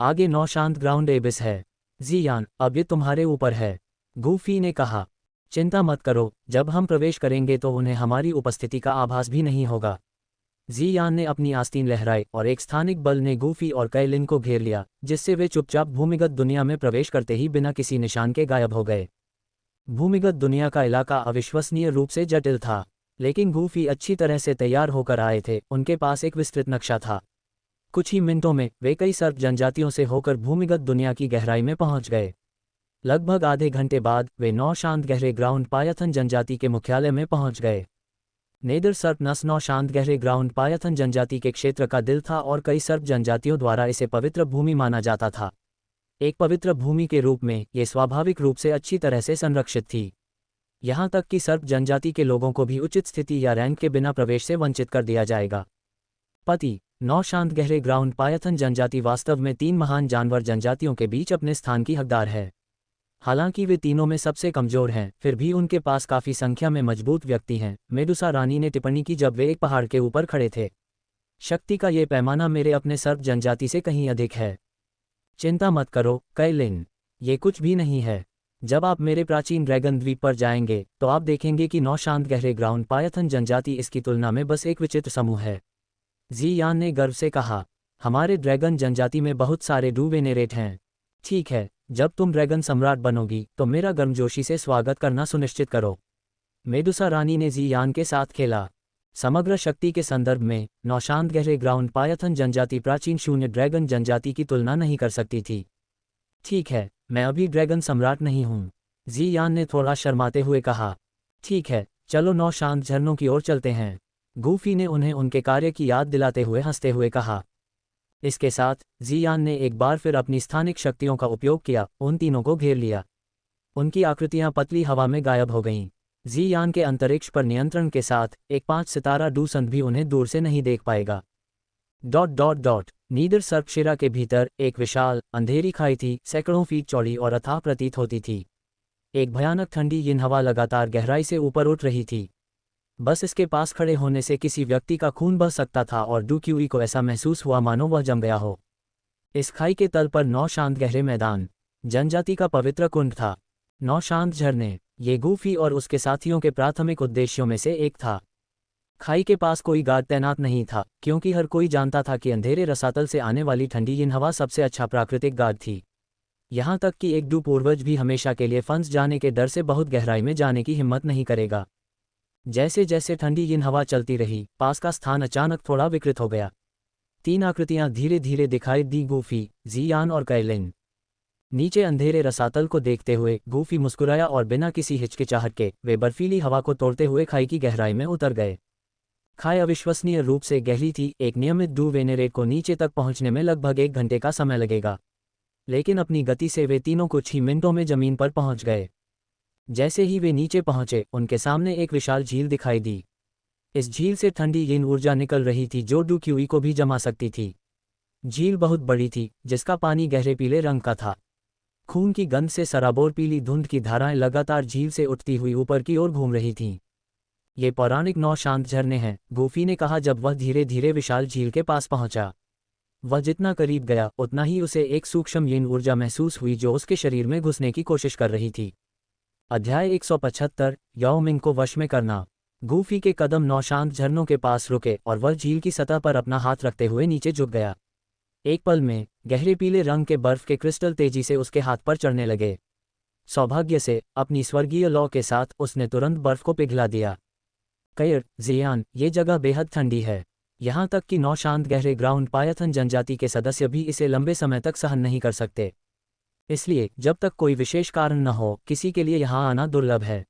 आगे 9 शांत ग्राउंड एबिस है। जियान, अब ये तुम्हारे ऊपर है, गूफी ने कहा। चिंता मत करो, जब हम प्रवेश करेंगे तो उन्हें हमारी उपस्थिति का आभास भी नहीं होगा। जियान ने अपनी आस्तीन लहराई और एक स्थानिक बल ने गूफी और कैलिन को घेर लिया, जिससे वे चुपचाप भूमिगत दुनिया में प्रवेश करते ही बिना किसी निशान के गायब हो गए। भूमिगत दुनिया का इलाका अविश्वसनीय रूप से जटिल था। लेकिन गूफी अच्छी तरह से तैयार होकर आए थे, उनके पास एक विस्तृत नक्शा था। कुछ ही मिनटों में वे कई सर्प जनजातियों से होकर भूमिगत दुनिया की गहराई में पहुंच गए। लगभग आधे घंटे बाद वे 9 शांत गहरे ग्राउंड पायथन जनजाति के मुख्यालय में पहुंच गए। नेदर सर्प नस 9 शांत गहरे ग्राउंड पायथन जनजाति के क्षेत्र का दिल था और कई सर्प जनजातियों द्वारा इसे पवित्र भूमि माना जाता था। एक पवित्र भूमि के रूप में ये स्वाभाविक रूप से अच्छी तरह से संरक्षित थी, यहाँ तक कि सर्प जनजाति के लोगों को भी उचित स्थिति या रैंक के बिना प्रवेश से वंचित कर दिया जाएगा। पति 9 शांत गहरे ग्राउंड पायथन जनजाति वास्तव में 3 महान जानवर जनजातियों के बीच अपने स्थान की हकदार है। हालांकि वे तीनों में सबसे कमजोर हैं, फिर भी उनके पास काफी संख्या में मजबूत व्यक्ति हैं, मेडुसा रानी ने टिप्पणी की जब वे एक पहाड़ के ऊपर खड़े थे। शक्ति का ये पैमाना मेरे अपने सर्प जनजाति से कहीं अधिक है। चिंता मत करो कैलिन, ये कुछ भी नहीं है। जब आप मेरे प्राचीन ड्रैगन द्वीप पर जाएंगे तो आप देखेंगे कि 9 शांत गहरे ग्राउंड पायथन जनजाति इसकी तुलना में बस एक विचित्र समूह है। जियान ने गर्व से कहा, हमारे ड्रैगन जनजाति में बहुत सारे डूवेनेरेट हैं। ठीक है, जब तुम ड्रैगन सम्राट बनोगी तो मेरा गर्मजोशी से स्वागत करना सुनिश्चित करो। मेडुसा रानी ने जियान के साथ खेला। समग्र शक्ति के संदर्भ में 9 शांत गहरे ग्राउंड पायथन जनजाति प्राचीन शून्य ड्रैगन जनजाति की तुलना नहीं कर सकती थी। ठीक है, मैं अभी ड्रैगन सम्राट नहीं हूँ, जियान ने थोड़ा शर्माते हुए कहा। ठीक है, चलो 9 शांत झरनों की ओर चलते हैं, गूफी ने उन्हें उनके कार्य की याद दिलाते हुए हंसते हुए कहा। इसके साथ जियान ने एक बार फिर अपनी स्थानिक शक्तियों का उपयोग किया, उन तीनों को घेर लिया। उनकी आकृतियां पतली हवा में गायब हो गईं। जियान के अंतरिक्ष पर नियंत्रण के साथ एक 5 सितारा डूसंत भी उन्हें दूर से नहीं देख पाएगा। नीदर सर्पशिरा के भीतर एक विशाल अंधेरी खाई थी, सैकड़ों फीट चौड़ी और अथाह प्रतीत होती थी। एक भयानक ठंडी यिन हवा लगातार गहराई से ऊपर उठ रही थी। बस इसके पास खड़े होने से किसी व्यक्ति का खून बह सकता था और डूक्यूई को ऐसा महसूस हुआ मानो वह जम गया हो। इस खाई के तल पर 9 शांत गहरे मैदान जनजाति का पवित्र कुंड था। 9 शांत झरने, ये गूफी और उसके साथियों के प्राथमिक उद्देश्यों में से एक था। खाई के पास कोई गार्ड तैनात नहीं था, क्योंकि हर कोई जानता था कि अंधेरे रसातल से आने वाली ठंडी यिन हवा सबसे अच्छा प्राकृतिक गार्ड थी। यहाँ तक कि एक डू पूर्वज भी हमेशा के लिए फंस जाने के डर से बहुत गहराई में जाने की हिम्मत नहीं करेगा। जैसे जैसे ठंडी यिन हवा चलती रही, पास का स्थान अचानक थोड़ा विकृत हो गया। 3 आकृतियां धीरे धीरे दिखाई दी, गूफी, जियान और कैलिन। नीचे अंधेरे रसातल को देखते हुए गूफी मुस्कुराया और बिना किसी हिचकिचाहट के वे बर्फीली हवा को तोड़ते हुए खाई की गहराई में उतर गए। खाई अविश्वसनीय रूप से गहरी थी। एक नियमित डू वेनेरेट को नीचे तक पहुंचने में लगभग 1 घंटे का समय लगेगा, लेकिन अपनी गति से वे तीनों कुछ ही मिनटों में जमीन पर पहुंच गए। जैसे ही वे नीचे पहुंचे, उनके सामने एक विशाल झील दिखाई दी। इस झील से ठंडी यिन ऊर्जा निकल रही थी जो डूक्यूई को भी जमा सकती थी। झील बहुत बड़ी थी, जिसका पानी गहरे पीले रंग का था। खून की गंध से सराबोर पीली धुंध की धाराएं लगातार झील से उठती हुई ऊपर की ओर घूम रही थीं। ये पौराणिक 9 शांत झरने हैं, गूफी ने कहा जब वह धीरे धीरे विशाल झील के पास पहुंचा। वह जितना करीब गया उतना ही उसे एक सूक्ष्म यिन ऊर्जा महसूस हुई जो उसके शरीर में घुसने की कोशिश कर रही थी। अध्याय 175 याओ मिंग को वश में करना। गूफी के कदम 9 शांत झरनों के पास रुके और वह झील की सतह पर अपना हाथ रखते हुए नीचे झुक गया। एक पल में गहरे पीले रंग के बर्फ के क्रिस्टल तेजी से उसके हाथ पर चढ़ने लगे। सौभाग्य से अपनी स्वर्गीय लौ के साथ उसने तुरंत बर्फ को पिघला दिया। कैर, जियान, ये जगह बेहद ठंडी है। यहाँ तक कि 9 शांत गहरे ग्राउंड पायथन जनजाति के सदस्य भी इसे लंबे समय तक सहन नहीं कर सकते। इसलिए जब तक कोई विशेष कारण न हो, किसी के लिए यहाँ आना दुर्लभ है।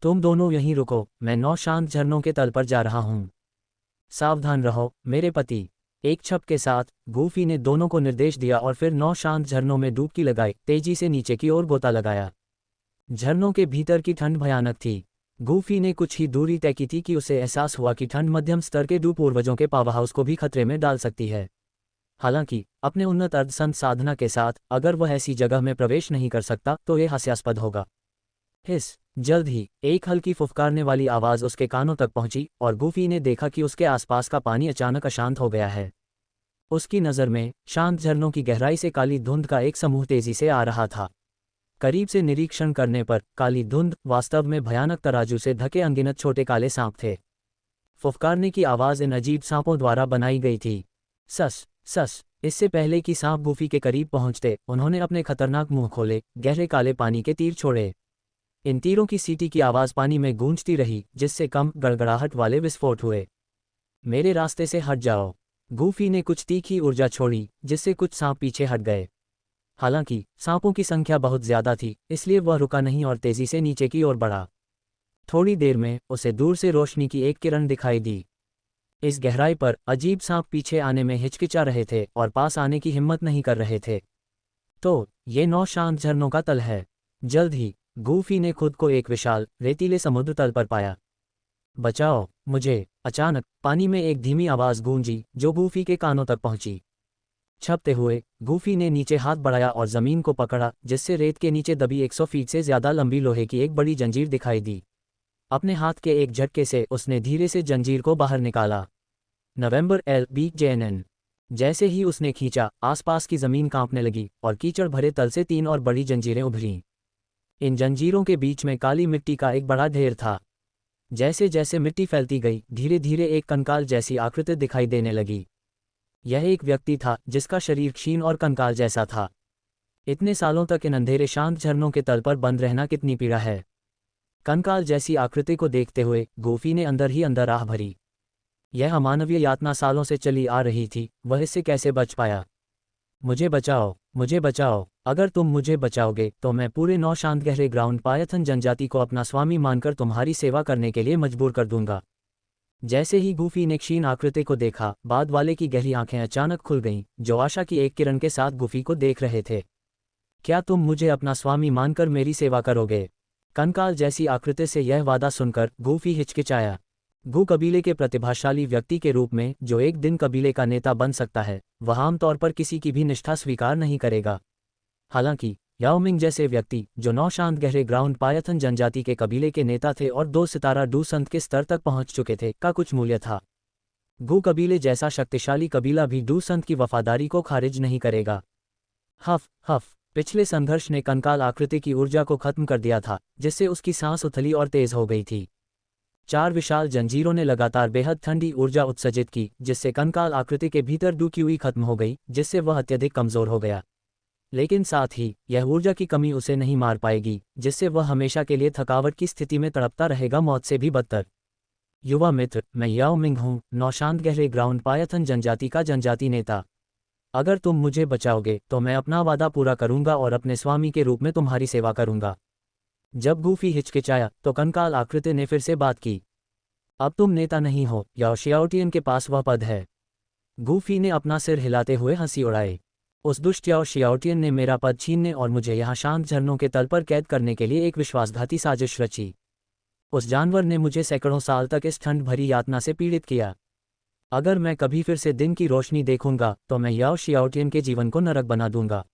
तुम दोनों यहीं रुको, मैं 9 शांत झरनों के तल पर जा रहा हूँ। सावधान रहो मेरे पति। एक छप के साथ गूफी ने दोनों को निर्देश दिया और फिर 9 शांत झरनों में डुबकी लगाई, तेजी से नीचे की ओर गोता लगाया। झरनों के भीतर की ठंड भयानक थी। गूफी ने कुछ ही दूरी तय की थी कि उसे एहसास हुआ कि ठंड मध्यम स्तर के डू पूर्वजों के पावर हाउस को भी खतरे में डाल सकती है। हालांकि अपने उन्नत अर्धसंत साधना के साथ अगर वह ऐसी जगह में प्रवेश नहीं कर सकता तो यह हास्यास्पद होगा। हिस, जल्द ही एक हल्की फुफकारने वाली आवाज उसके कानों तक पहुंची और गूफी ने देखा कि उसके आसपास का पानी अचानक अशांत हो गया है। उसकी नज़र में शांत झरनों की गहराई से काली धुंध का एक समूह तेजी से आ रहा था। करीब से निरीक्षण करने पर काली धुंध वास्तव में भयानक तराजू से ढके अनगिनत छोटे काले सांप थे। फुफकारने की आवाज इन अजीब सांपों द्वारा बनाई गई थी। सस सस। इससे पहले कि सांप गूफी के करीब पहुंचते, उन्होंने अपने खतरनाक मुंह खोले, गहरे काले पानी के तीर छोड़े। इन तीरों की सीटी की आवाज़ पानी में गूंजती रही, जिससे कम गड़गड़ाहट वाले विस्फोट हुए। मेरे रास्ते से हट जाओ। गूफी ने कुछ तीखी ऊर्जा छोड़ी, जिससे कुछ सांप पीछे हट गए। हालांकि सांपों की संख्या बहुत ज्यादा थी, इसलिए वह रुका नहीं और तेजी से नीचे की ओर बढ़ा। थोड़ी देर में उसे दूर से रोशनी की एक किरण दिखाई दी। इस गहराई पर अजीब सांप पीछे आने में हिचकिचा रहे थे और पास आने की हिम्मत नहीं कर रहे थे। तो ये 9 शांत झरनों का तल है। जल्द ही गूफी ने खुद को एक विशाल रेतीले समुद्र तल पर पाया। बचाओ मुझे! अचानक पानी में एक धीमी आवाज गूंजी, जो गूफी के कानों तक पहुंची। छपते हुए गूफी ने नीचे हाथ बढ़ाया और जमीन को पकड़ा, जिससे रेत के नीचे दबी 100 फीट से ज्यादा लंबी लोहे की एक बड़ी जंजीर दिखाई दी। अपने हाथ के एक झटके से उसने धीरे से जंजीर को बाहर निकाला। नवंबर LBJNN। जैसे ही उसने खींचा, आसपास की जमीन कांपने लगी और कीचड़ भरे तल से 3 और बड़ी जंजीरें उभरीं। इन जंजीरों के बीच में काली मिट्टी का एक बड़ा ढेर था। जैसे जैसे मिट्टी फैलती गई, धीरे धीरे एक कंकाल जैसी आकृति दिखाई देने लगी। यह एक व्यक्ति था, जिसका शरीर क्षीण और कंकाल जैसा था। इतने सालों तक इन अंधेरे शांत झरनों के तल पर बंद रहना कितनी पीड़ा है। कंकाल जैसी आकृति को देखते हुए गूफी ने अंदर ही अंदर आह भरी। यह अमानवीय यातना सालों से चली आ रही थी, वह इससे कैसे बच पाया? मुझे बचाओ, मुझे बचाओ! अगर तुम मुझे बचाओगे तो मैं पूरे 9 शांत गहरे ग्राउंड पायथन जनजाति को अपना स्वामी मानकर तुम्हारी सेवा करने के लिए मजबूर कर दूंगा। जैसे ही गूफी ने क्षीण आकृति को देखा, बाद वाले की गहरी आंखें अचानक खुल गईं, जो आशा की एक किरण के साथ गूफी को देख रहे थे। क्या तुम मुझे अपना स्वामी मानकर मेरी सेवा करोगे? कंकाल जैसी आकृति से यह वादा सुनकर गूफी हिचकिचाया। गू कबीले के प्रतिभाशाली व्यक्ति के रूप में, जो एक दिन कबीले का नेता बन सकता है, वह आमतौर पर किसी की भी निष्ठा स्वीकार नहीं करेगा। हालांकि याओमिंग जैसे व्यक्ति, जो 9 शांत गहरे ग्राउंड पायथन जनजाति के कबीले के नेता थे और 2 सितारा डू संत के स्तर तक पहुंच चुके थे, का कुछ मूल्य था। गू कबीले जैसा शक्तिशाली कबीला भी डू संत की वफादारी को खारिज नहीं करेगा। हफ हफ। पिछले संघर्ष ने कंकाल आकृति की ऊर्जा को खत्म कर दिया था, जिससे उसकी सांस उथली और तेज हो गई थी। 4 विशाल जंजीरों ने लगातार बेहद ठंडी ऊर्जा उत्सर्जित की, जिससे कंकाल आकृति के भीतर डूक्यूई खत्म हो गई, जिससे वह अत्यधिक कमजोर हो गया। लेकिन साथ ही यह ऊर्जा की कमी उसे नहीं मार पाएगी, जिससे वह हमेशा के लिए थकावट की स्थिति में तड़पता रहेगा, मौत से भी बदतर। युवा मित्र, मैं याओमिंग हूँ, 9 शांत गहरे ग्राउंड पायथन जनजाति का जनजाति नेता। अगर तुम मुझे बचाओगे तो मैं अपना वादा पूरा करूंगा और अपने स्वामी के रूप में तुम्हारी सेवा करूंगा। जब गूफी हिचकिचाया तो कंकाल आकृति ने फिर से बात की। अब तुम नेता नहीं हो, याओ शियाओटियन के पास वह पद है। गूफी ने अपना सिर हिलाते हुए हंसी उड़ाई। उस दुष्ट याओ शियाओटियन ने मेरा पद छीनने और मुझे यहाँ शांत झरनों के तल पर कैद करने के लिए एक विश्वासघाती साजिश रची। उस जानवर ने मुझे सैकड़ों साल तक इस ठंड भरी यातना से पीड़ित किया। अगर मैं कभी फिर से दिन की रोशनी देखूंगा तो मैं याओ शियाओटियन के जीवन को नरक बना दूंगा।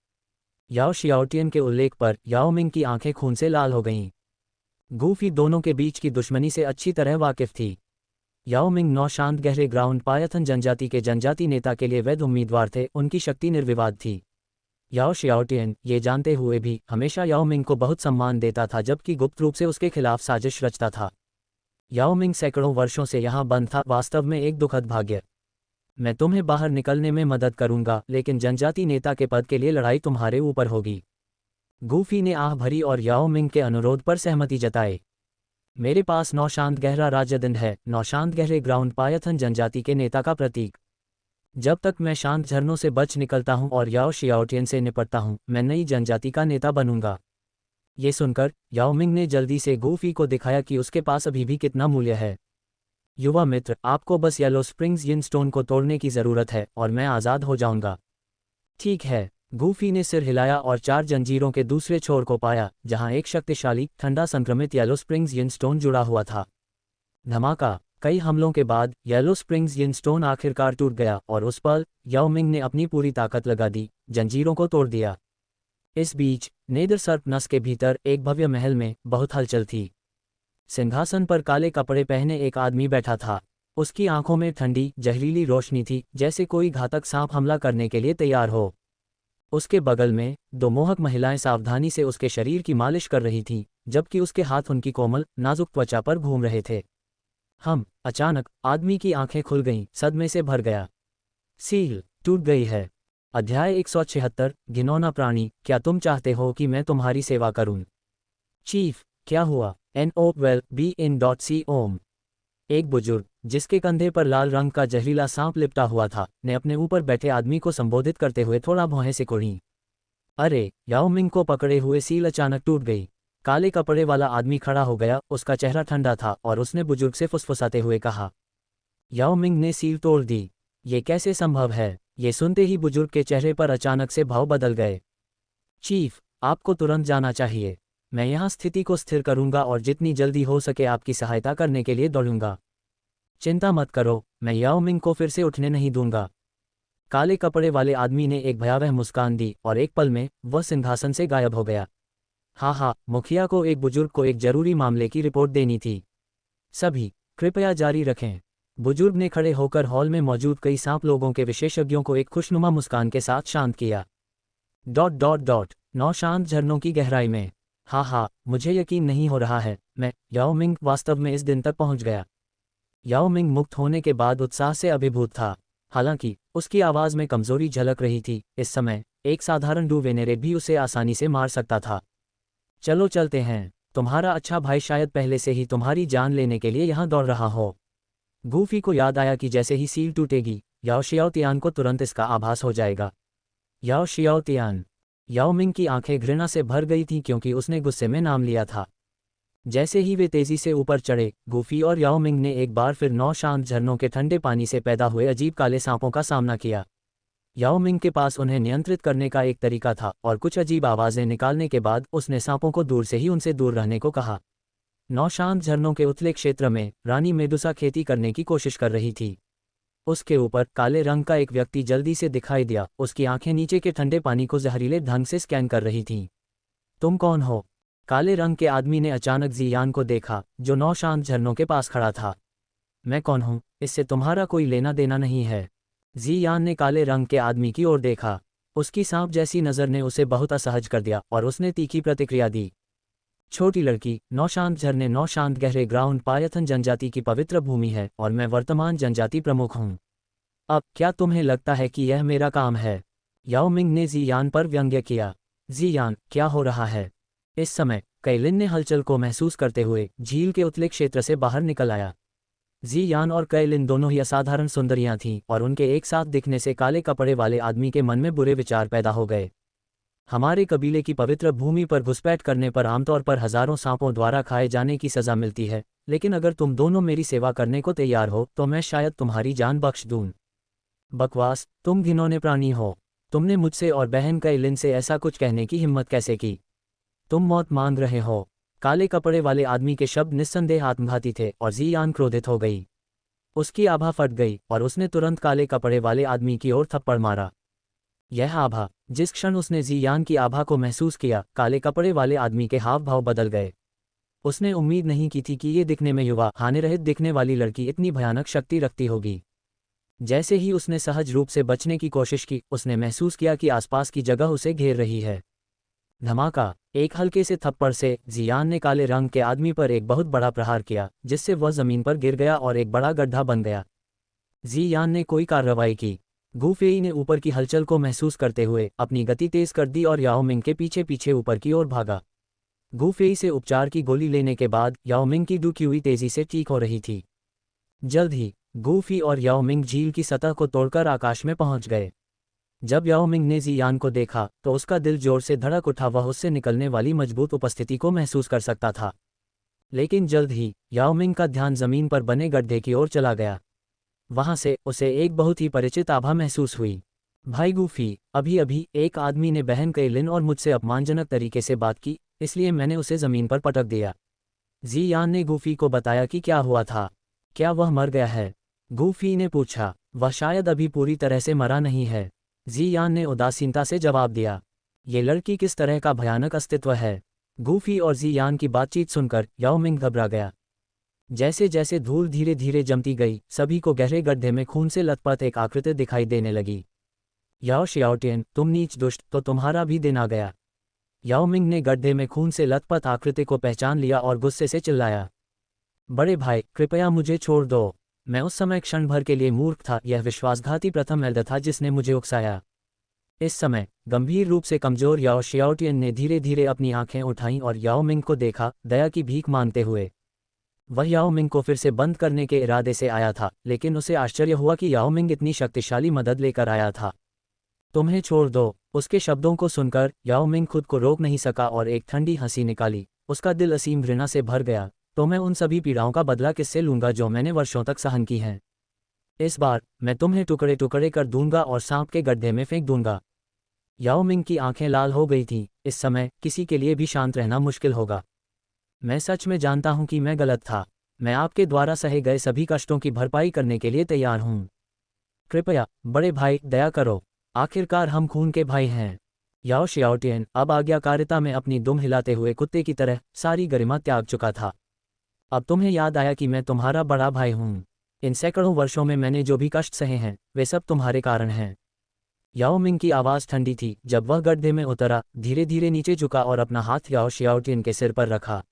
याओ शियाओटियन के उल्लेख पर याओमिंग की आंखें खून से लाल हो गईं। गूफी दोनों के बीच की दुश्मनी से अच्छी तरह वाकिफ थी। याओमिंग 9 शांत गहरे ग्राउंड पायथन जनजाति के जनजाति नेता के लिए वैध उम्मीदवार थे, उनकी शक्ति निर्विवाद थी। याओ शियाओटियन ये जानते हुए भी हमेशा याओमिंग को बहुत सम्मान देता था, जबकि गुप्त रूप से उसके खिलाफ साजिश रचता था। याओमिंग सैकड़ों वर्षों से यहाँ बंद था, वास्तव में एक दुखद भाग्य। मैं तुम्हें बाहर निकलने में मदद करूंगा, लेकिन जनजाति नेता के पद के लिए लड़ाई तुम्हारे ऊपर होगी। गूफी ने आह भरी और याओमिंग के अनुरोध पर सहमति जताई। मेरे पास 9 शांत गहरा राज्यदंड है, 9 शांत गहरे ग्राउंड पायथन जनजाति के नेता का प्रतीक। जब तक मैं शांत झरनों से बच निकलता हूं और याओ शियाओटियन से निपटता हूं, मैं नई जनजाति का नेता बनूंगा। ये सुनकर याओमिंग ने जल्दी से गूफी को दिखाया कि उसके पास अभी भी कितना मूल्य है। युवा मित्र, आपको बस येलो स्प्रिंग्स यिन स्टोन को तोड़ने की जरूरत है और मैं आज़ाद हो जाऊंगा। ठीक है। गूफी ने सिर हिलाया और 4 जंजीरों के दूसरे छोर को पाया, जहां एक शक्तिशाली ठंडा संक्रमित येलो स्प्रिंग्स यिन स्टोन जुड़ा हुआ था। धमाका! कई हमलों के बाद येलो स्प्रिंग्स यिन स्टोन आखिरकार टूट गया और उस पल याओमिंग ने अपनी पूरी ताकत लगा दी, जंजीरों को तोड़ दिया। इस बीच नेदर सर्प नस के भीतर एक भव्य महल में बहुत हलचल थी। सिंहासन पर काले कपड़े पहने एक आदमी बैठा था। उसकी आंखों में ठंडी जहरीली रोशनी थी, जैसे कोई घातक सांप हमला करने के लिए तैयार हो। उसके बगल में 2 मोहक महिलाएं सावधानी से उसके शरीर की मालिश कर रही थीं, जबकि उसके हाथ उनकी कोमल नाजुक त्वचा पर घूम रहे थे। अचानक आदमी की आंखें खुल गईं, सदमे से भर गया। सील टूट गई है। अध्याय 176 घिनौना प्राणी, क्या तुम चाहते हो कि मैं तुम्हारी सेवा करूं? चीफ, क्या हुआ? NO well be in dot C ओम। एक बुजुर्ग, जिसके कंधे पर लाल रंग का जहरीला सांप लिपटा हुआ था, ने अपने ऊपर बैठे आदमी को संबोधित करते हुए थोड़ा भौहें से कुढ़ी। अरे! याओ मिंग को पकड़े हुए सील अचानक टूट गई। काले कपड़े वाला आदमी खड़ा हो गया, उसका चेहरा ठंडा था और उसने बुजुर्ग से फुसफुसाते हुए कहा। याओ मिंग ने सील तोड़ दी। ये कैसे संभव है? ये सुनते ही बुजुर्ग के चेहरे पर अचानक से भाव बदल गए। चीफ, आपको तुरंत जाना चाहिए। मैं यहाँ स्थिति को स्थिर करूंगा और जितनी जल्दी हो सके आपकी सहायता करने के लिए दौड़ूंगा। चिंता मत करो, मैं याओ मिंग को फिर से उठने नहीं दूंगा। काले कपड़े वाले आदमी ने एक भयावह मुस्कान दी और एक पल में वह सिंहासन से गायब हो गया। हाँ, मुखिया को एक बुजुर्ग को एक जरूरी मामले की रिपोर्ट देनी थी। सभी, कृपया जारी रखें। बुजुर्ग ने खड़े होकर हॉल में मौजूद कई सांप लोगों के विशेषज्ञों को एक खुशनुमा मुस्कान के साथ शांत किया। ... 9 शांत झरनों की गहराई में। हाँ, मुझे यकीन नहीं हो रहा है, मैं, याओ मिंग, वास्तव में इस दिन तक पहुंच गया। याओ मिंग मुक्त होने के बाद उत्साह से अभिभूत था। हालांकि उसकी आवाज में कमजोरी झलक रही थी। इस समय एक साधारण डू वेनेरेट भी उसे आसानी से मार सकता था। चलो चलते हैं। तुम्हारा अच्छा भाई शायद पहले से ही तुम्हारी जान लेने के लिए यहाँ दौड़ रहा हो। गूफी को याद आया कि जैसे ही सील टूटेगी, याओ शियाओतियान को तुरंत इसका आभास हो जाएगा। याओ शियाओतियान। याओ मिंग की आंखें घृणा से भर गई थीं क्योंकि उसने गुस्से में नाम लिया था। जैसे ही वे तेजी से ऊपर चढ़े, गूफी और याओ मिंग ने एक बार फिर 9 शांत झरनों के ठंडे पानी से पैदा हुए अजीब काले सांपों का सामना किया। याओ मिंग के पास उन्हें नियंत्रित करने का एक तरीका था और कुछ अजीब आवाज़ें निकालने के बाद उसने सांपों को दूर से ही उनसे दूर रहने को कहा। 9 शांत झरनों के उथले क्षेत्र में रानी मेडुसा खेती करने की कोशिश कर रही थी। उसके ऊपर काले रंग का एक व्यक्ति जल्दी से दिखाई दिया। उसकी आंखें नीचे के ठंडे पानी को जहरीले ढंग से स्कैन कर रही थीं। तुम कौन हो? काले रंग के आदमी ने अचानक जियान को देखा, जो 9 शांत झरनों के पास खड़ा था। मैं कौन हूँ, इससे तुम्हारा कोई लेना देना नहीं है। जियान ने काले रंग के आदमी की ओर देखा। उसकी सांप जैसी नज़र ने उसे बहुत असहज कर दिया और उसने तीखी प्रतिक्रिया दी। छोटी लड़की, 9 शांत झरने 9 शांत गहरे ग्राउंड पायथन जनजाति की पवित्र भूमि है और मैं वर्तमान जनजाति प्रमुख हूँ। अब क्या तुम्हें लगता है कि यह मेरा काम है? याओ मिंग ने जियान पर व्यंग्य किया। जियान, क्या हो रहा है? इस समय कैलिन ने हलचल को महसूस करते हुए झील के उतले क्षेत्र से बाहर निकल आया। जियान और कैलिन दोनों ही असाधारण सुंदरियां थीं और उनके एक साथ दिखने से काले कपड़े वाले आदमी के मन में बुरे विचार पैदा हो गए। हमारे कबीले की पवित्र भूमि पर घुसपैठ करने पर आमतौर पर हजारों सांपों द्वारा खाए जाने की सजा मिलती है, लेकिन अगर तुम दोनों मेरी सेवा करने को तैयार हो तो मैं शायद तुम्हारी जान बख्श दूं। बकवास, तुम घिनौने प्राणी हो। तुमने मुझसे और बहन कैलिन से ऐसा कुछ कहने की हिम्मत कैसे की? तुम मौत मांग रहे हो। काले कपड़े वाले आदमी के शब्द निस्संदेह आत्मघाती थे और जियान क्रोधित हो गई। उसकी आभा फट गई और उसने तुरंत काले कपड़े वाले आदमी की ओर थप्पड़ मारा। यह आभा, जिस क्षण उसने जियान की आभा को महसूस किया, काले कपड़े वाले आदमी के हाव भाव बदल गए। उसने उम्मीद नहीं की थी कि ये दिखने में युवा, हानिरहित दिखने वाली लड़की इतनी भयानक शक्ति रखती होगी। जैसे ही उसने सहज रूप से बचने की कोशिश की, उसने महसूस किया कि आसपास की जगह उसे घेर रही है। धमाका! एक हल्के से थप्पड़ से जियान ने काले रंग के आदमी पर एक बहुत बड़ा प्रहार किया, जिससे वह जमीन पर गिर गया और एक बड़ा गड्ढा बन गया। जियान ने कोई कार्रवाई की। गूफेई ने ऊपर की हलचल को महसूस करते हुए अपनी गति तेज कर दी और याओ मिंग के पीछे पीछे ऊपर की ओर भागा। गूफेई से उपचार की गोली लेने के बाद याओ मिंग की डुकी हुई तेजी से ठीक हो रही थी। जल्द ही गूफी और याओ मिंग झील की सतह को तोड़कर आकाश में पहुंच गए। जब याओ मिंग ने जियान को देखा तो उसका दिल जोर से धड़क उठा। वह उससे निकलने वाली मजबूत उपस्थिति को महसूस कर सकता था। लेकिन जल्द ही याओ मिंग का ध्यान जमीन पर बने गड्ढे की ओर चला गया। वहां से उसे एक बहुत ही परिचित आभा महसूस हुई। भाई गूफी, अभी अभी एक आदमी ने बहन कैलिन और मुझसे अपमानजनक तरीके से बात की, इसलिए मैंने उसे जमीन पर पटक दिया। जियान ने गूफी को बताया कि क्या हुआ था। क्या वह मर गया है? गूफी ने पूछा। वह शायद अभी पूरी तरह से मरा नहीं है, जियान ने उदासीनता से जवाब दिया। ये लड़की किस तरह का भयानक अस्तित्व है? गूफी और जियान की बातचीत सुनकर याओ मिंग घबरा गया। जैसे जैसे धूल धीरे धीरे जमती गई, सभी को गहरे गड्ढे में खून से लथपथ एक आकृति दिखाई देने लगी। याओ शियाओटियन, तुम नीच दुष्ट, तो तुम्हारा भी दिन आ गया। याओ मिंग ने गड्ढे में खून से लथपथ आकृति को पहचान लिया और गुस्से से चिल्लाया। बड़े भाई, कृपया मुझे छोड़ दो। मैं उस समय क्षण भर के लिए मूर्ख था। यह विश्वासघाती प्रथम एल्डर था जिसने मुझे उकसाया। इस समय गंभीर रूप से कमजोर याओ शियाओटियन ने धीरे धीरे अपनी आंखें उठाईं और याओ मिंग को देखा, दया की भीख मांगते हुए। वह याओ मिंग को फिर से बंद करने के इरादे से आया था, लेकिन उसे आश्चर्य हुआ कि याओ मिंग इतनी शक्तिशाली मदद लेकर आया था। तुम्हें छोड़ दो। उसके शब्दों को सुनकर याओ मिंग खुद को रोक नहीं सका और एक ठंडी हंसी निकाली। उसका दिल असीम घृणा से भर गया। तो मैं उन सभी पीड़ाओं का बदला किससे लूंगा जो मैंने वर्षों तक सहन की हैं। इस बार मैं तुम्हें टुकड़े टुकड़े कर दूंगा और सांप के गड्ढे में फेंक दूंगा। याओ मिंग की आंखें लाल हो गई थीं। इस समय किसी के लिए भी शांत रहना मुश्किल होगा। मैं सच में जानता हूं कि मैं गलत था। मैं आपके द्वारा सहे गए सभी कष्टों की भरपाई करने के लिए तैयार हूं। कृपया बड़े भाई, दया करो। आखिरकार हम खून के भाई हैं। याओ शियाओटियन अब आज्ञाकारिता में अपनी दुम हिलाते हुए कुत्ते की तरह सारी गरिमा त्याग चुका था। अब तुम्हें याद आया कि मैं तुम्हारा बड़ा भाई हूं। इन सैकड़ों वर्षों में मैंने जो भी कष्ट सहे हैं वे सब तुम्हारे कारण हैं। याओ मिंग की आवाज़ ठंडी थी जब वह गड्ढे में उतरा, धीरे धीरे नीचे झुका और अपना हाथ याओ शियाओटियन के सिर पर रखा।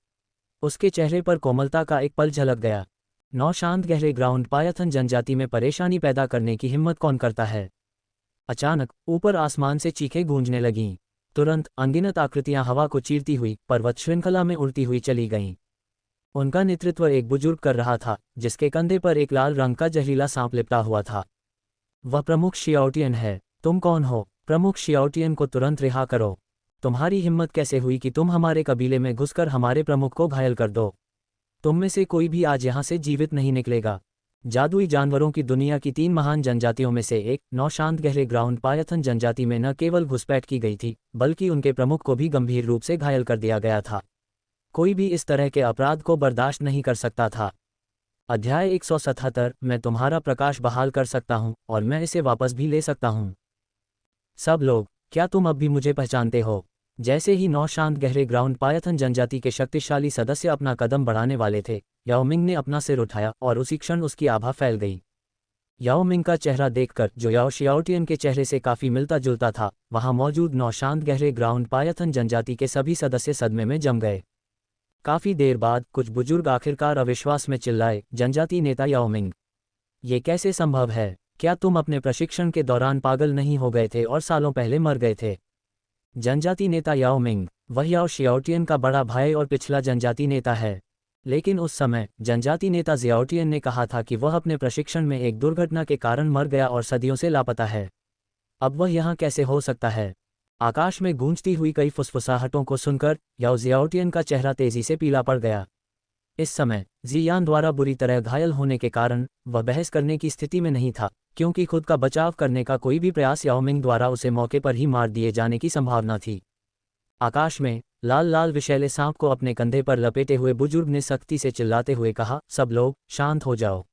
उसके चेहरे पर कोमलता का एक पल झलक गया। नौ शांत गहरे ग्राउंड पायथन जनजाति में परेशानी पैदा करने की हिम्मत कौन करता है। अचानक ऊपर आसमान से चीखें गूंजने लगीं। तुरंत अनगिनत आकृतियां हवा को चीरती हुई पर्वत श्रृंखला में उड़ती हुई चली गईं। उनका नेतृत्व एक बुजुर्ग कर रहा था, जिसके कंधे पर एक लाल रंग का जहरीला सांप लिपटा हुआ था। वह प्रमुख शियाओटियन है। तुम कौन हो? प्रमुख शियाओटियन को तुरंत रिहा करो। तुम्हारी हिम्मत कैसे हुई कि तुम हमारे कबीले में घुसकर हमारे प्रमुख को घायल कर दो? तुम में से कोई भी आज यहाँ से जीवित नहीं निकलेगा। जादुई जानवरों की दुनिया की 3 महान जनजातियों में से एक नौ शांत गहरे ग्राउंड पायथन जनजाति में न केवल घुसपैठ की गई थी, बल्कि उनके प्रमुख को भी गंभीर रूप से घायल कर दिया गया था। कोई भी इस तरह के अपराध को बर्दाश्त नहीं कर सकता था। अध्याय 177। मैं तुम्हारा प्रकाश बहाल कर सकता हूँ और मैं इसे वापस भी ले सकता हूँ। सब लोग, क्या तुम अब भी मुझे पहचानते हो? जैसे ही नौ शांत गहरे ग्राउंड पायथन जनजाति के शक्तिशाली सदस्य अपना कदम बढ़ाने वाले थे, याओ मिंग ने अपना सिर उठाया और उसी क्षण उसकी आभा फैल गई। याओ मिंग का चेहरा देखकर, जो याओ शियाओटियन के चेहरे से काफी मिलता जुलता था, वहां मौजूद नौ शांत गहरे ग्राउंड पायथन जनजाति के सभी सदस्य सदमे में जम गए। काफी देर बाद कुछ बुजुर्ग आखिरकार अविश्वास में चिल्लाए, जनजाति नेता याओ मिंग, ये कैसे संभव है? क्या तुम अपने प्रशिक्षण के दौरान पागल नहीं हो गए थे और सालों पहले मर गए थे? जनजाति नेता याओ मिंग, वह याओ शियाओटियन का बड़ा भाई और पिछला जनजाति नेता है। लेकिन उस समय जनजाति नेता जियाओटियन ने कहा था कि वह अपने प्रशिक्षण में एक दुर्घटना के कारण मर गया और सदियों से लापता है। अब वह यहाँ कैसे हो सकता है? आकाश में गूंजती हुई कई फुसफुसाहटों को सुनकर याओ जियाओटियन का चेहरा तेजी से पीला पड़ गया। इस समय जियान द्वारा बुरी तरह घायल होने के कारण वह बहस करने की स्थिति में नहीं था, क्योंकि खुद का बचाव करने का कोई भी प्रयास याओ मिंग द्वारा उसे मौके पर ही मार दिए जाने की संभावना थी। आकाश में लाल लाल विषैले सांप को अपने कंधे पर लपेटे हुए बुजुर्ग ने सख्ती से चिल्लाते हुए कहा, सब लोग शांत हो जाओ।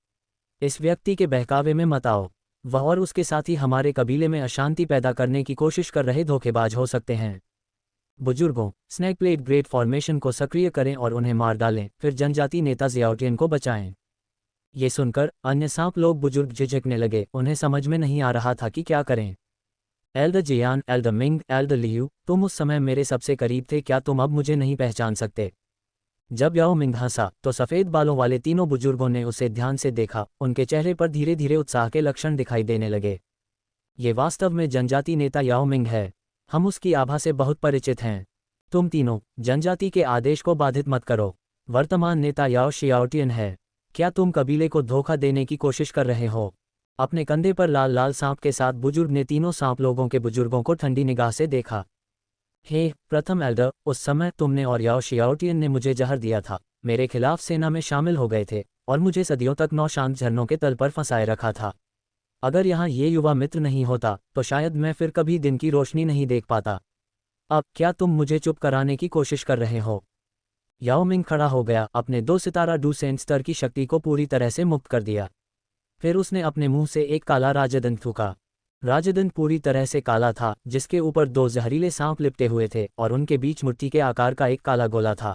इस व्यक्ति के बहकावे में मत आओ। वह और उसके साथी हमारे कबीले में अशांति पैदा करने की कोशिश कर रहे धोखेबाज हो सकते हैं। बुजुर्गों, स्नैक प्लेट ग्रेट फॉर्मेशन को सक्रिय करें और उन्हें मार डालें, फिर जनजाति नेता जियाओटियन को बचाएं। ये सुनकर अन्य सांप लोग बुजुर्ग झिझकने लगे। उन्हें समझ में नहीं आ रहा था कि क्या करें। एल्डर जियान, एल्डर मिंग, एल्डर लियू, तुम उस समय मेरे सबसे करीब थे, क्या तुम अब मुझे नहीं पहचान सकते? जब याओ मिंग हंसा तो सफ़ेद बालों वाले तीनों बुजुर्गों ने उसे ध्यान से देखा। उनके चेहरे पर धीरे धीरे उत्साह के लक्षण दिखाई देने लगे। ये वास्तव में जनजाति नेता याओ मिंग है। हम उसकी आभा से बहुत परिचित हैं। तुम तीनों जनजाति के आदेश को बाधित मत करो। वर्तमान नेता याओ शियाओटियन है। क्या तुम कबीले को धोखा देने की कोशिश कर रहे हो? अपने कंधे पर लाल लाल सांप के साथ बुजुर्ग ने तीनों सांप लोगों के बुजुर्गों को ठंडी निगाह से देखा। हे प्रथम एल्डर, उस समय तुमने और याओ शियाओटियन ने मुझे जहर दिया था, मेरे खिलाफ सेना में शामिल हो गए थे और मुझे सदियों तक 9 शांत झरनों के तल पर फंसाए रखा था। अगर यहाँ ये युवा मित्र नहीं होता तो शायद मैं फिर कभी दिन की रोशनी नहीं देख पाता। अब क्या तुम मुझे चुप कराने की कोशिश कर रहे हो? याओ मिंग खड़ा हो गया, अपने 2 सितारा डूसेंट स्तर की शक्ति को पूरी तरह से मुक्त कर दिया। फिर उसने अपने मुंह से एक काला राजदंड थूका। राजदंड पूरी तरह से काला था, जिसके ऊपर 2 जहरीले सांप लिपटे हुए थे और उनके बीच मुट्ठी के आकार का एक काला गोला था।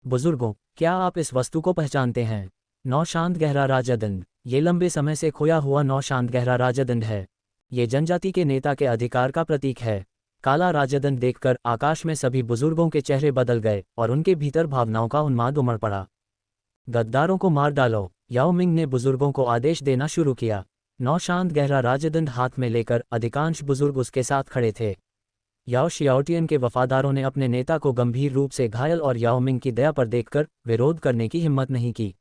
बुजुर्गों, क्या आप इस वस्तु को पहचानते हैं? 9 शांत गहरा राजदंड। ये लंबे समय से खोया हुआ 9 शांत गहरा राजदंड है। ये जनजाति के नेता के अधिकार का प्रतीक है। काला राजदंड देखकर आकाश में सभी बुजुर्गों के चेहरे बदल गए और उनके भीतर भावनाओं का उन्माद उमड़ पड़ा। गद्दारों को मार डालो, याओ मिंग ने बुजुर्गों को आदेश देना शुरू किया। नौ शांत गहरा राजदंड हाथ में लेकर अधिकांश बुजुर्ग उसके साथ खड़े थे। याओ शियाओटियन के वफादारों ने अपने नेता को गंभीर रूप से घायल और याओ मिंग की दया पर देखकर विरोध करने की हिम्मत नहीं की।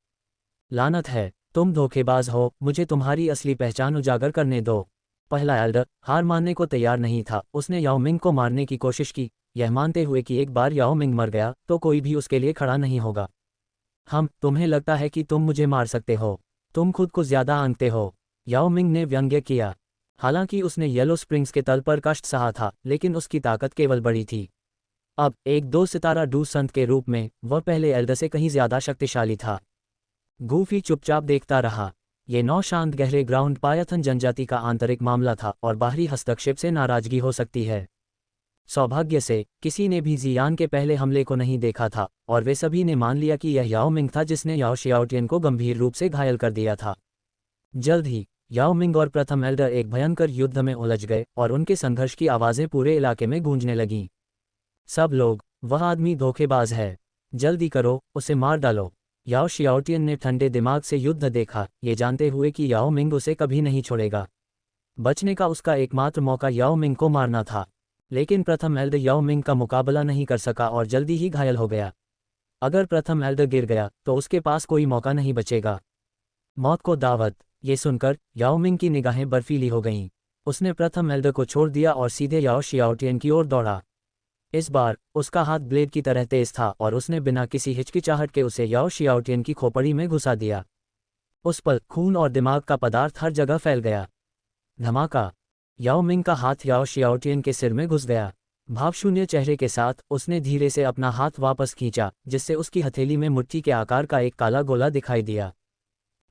लानत है, तुम धोखेबाज हो, मुझे तुम्हारी असली पहचान उजागर करने दो। पहला एल्डर हार मानने को तैयार नहीं था। उसने याओ मिंग को मारने की कोशिश की, यह मानते हुए कि एक बार याओ मिंग मर गया तो कोई भी उसके लिए खड़ा नहीं होगा। तुम्हें लगता है कि तुम मुझे मार सकते हो? तुम खुद को ज्यादा आंकते हो, याओ मिंग ने व्यंग्य किया। हालांकि उसने येलो स्प्रिंग्स के तल पर कष्ट सहा था, लेकिन उसकी ताकत केवल बड़ी थी। अब एक 2 सितारा डू संत के रूप में वह पहले एल्डर से कहीं ज्यादा शक्तिशाली था। गूफी चुपचाप देखता रहा। ये 9 शांत गहरे ग्राउंड पायथन जनजाति का आंतरिक मामला था और बाहरी हस्तक्षेप से नाराजगी हो सकती है। सौभाग्य से किसी ने भी जियान के पहले हमले को नहीं देखा था और वे सभी ने मान लिया कि यह याओ मिंग था जिसने याओ शियाओटियन को गंभीर रूप से घायल कर दिया था। जल्द ही याओ मिंग और प्रथम एल्डर एक भयंकर युद्ध में उलझ गए और उनके संघर्ष की आवाजें पूरे इलाके में गूंजने लगीं। सब लोग, वह आदमी धोखेबाज है, जल्दी करो, उसे मार डालो। याओ शियाओटियन ने ठंडे दिमाग से युद्ध देखा, ये जानते हुए कि याओ मिंग उसे कभी नहीं छोड़ेगा। बचने का उसका एकमात्र मौका याओ मिंग को मारना था, लेकिन प्रथम एल्डर याओ मिंग का मुकाबला नहीं कर सका और जल्दी ही घायल हो गया। अगर प्रथम एल्डर गिर गया तो उसके पास कोई मौका नहीं बचेगा। मौत को दावत, ये सुनकर याओ मिंग की निगाहें बर्फीली हो गईं। उसने प्रथम एल्डर को छोड़ दिया और सीधे याओ शियाओटियन की ओर दौड़ा। इस बार उसका हाथ ब्लेड की तरह तेज था और उसने बिना किसी हिचकिचाहट के उसे याओ शियाओटियन की खोपड़ी में घुसा दिया। उस पल खून और दिमाग का पदार्थ हर जगह फैल गया। धमाका! याओ मिंग का हाथ याओ शियाओटियन के सिर में घुस गया। भावशून्य चेहरे के साथ उसने धीरे से अपना हाथ वापस खींचा, जिससे उसकी हथेली में मुट्ठी के आकार का एक काला गोला दिखाई दिया।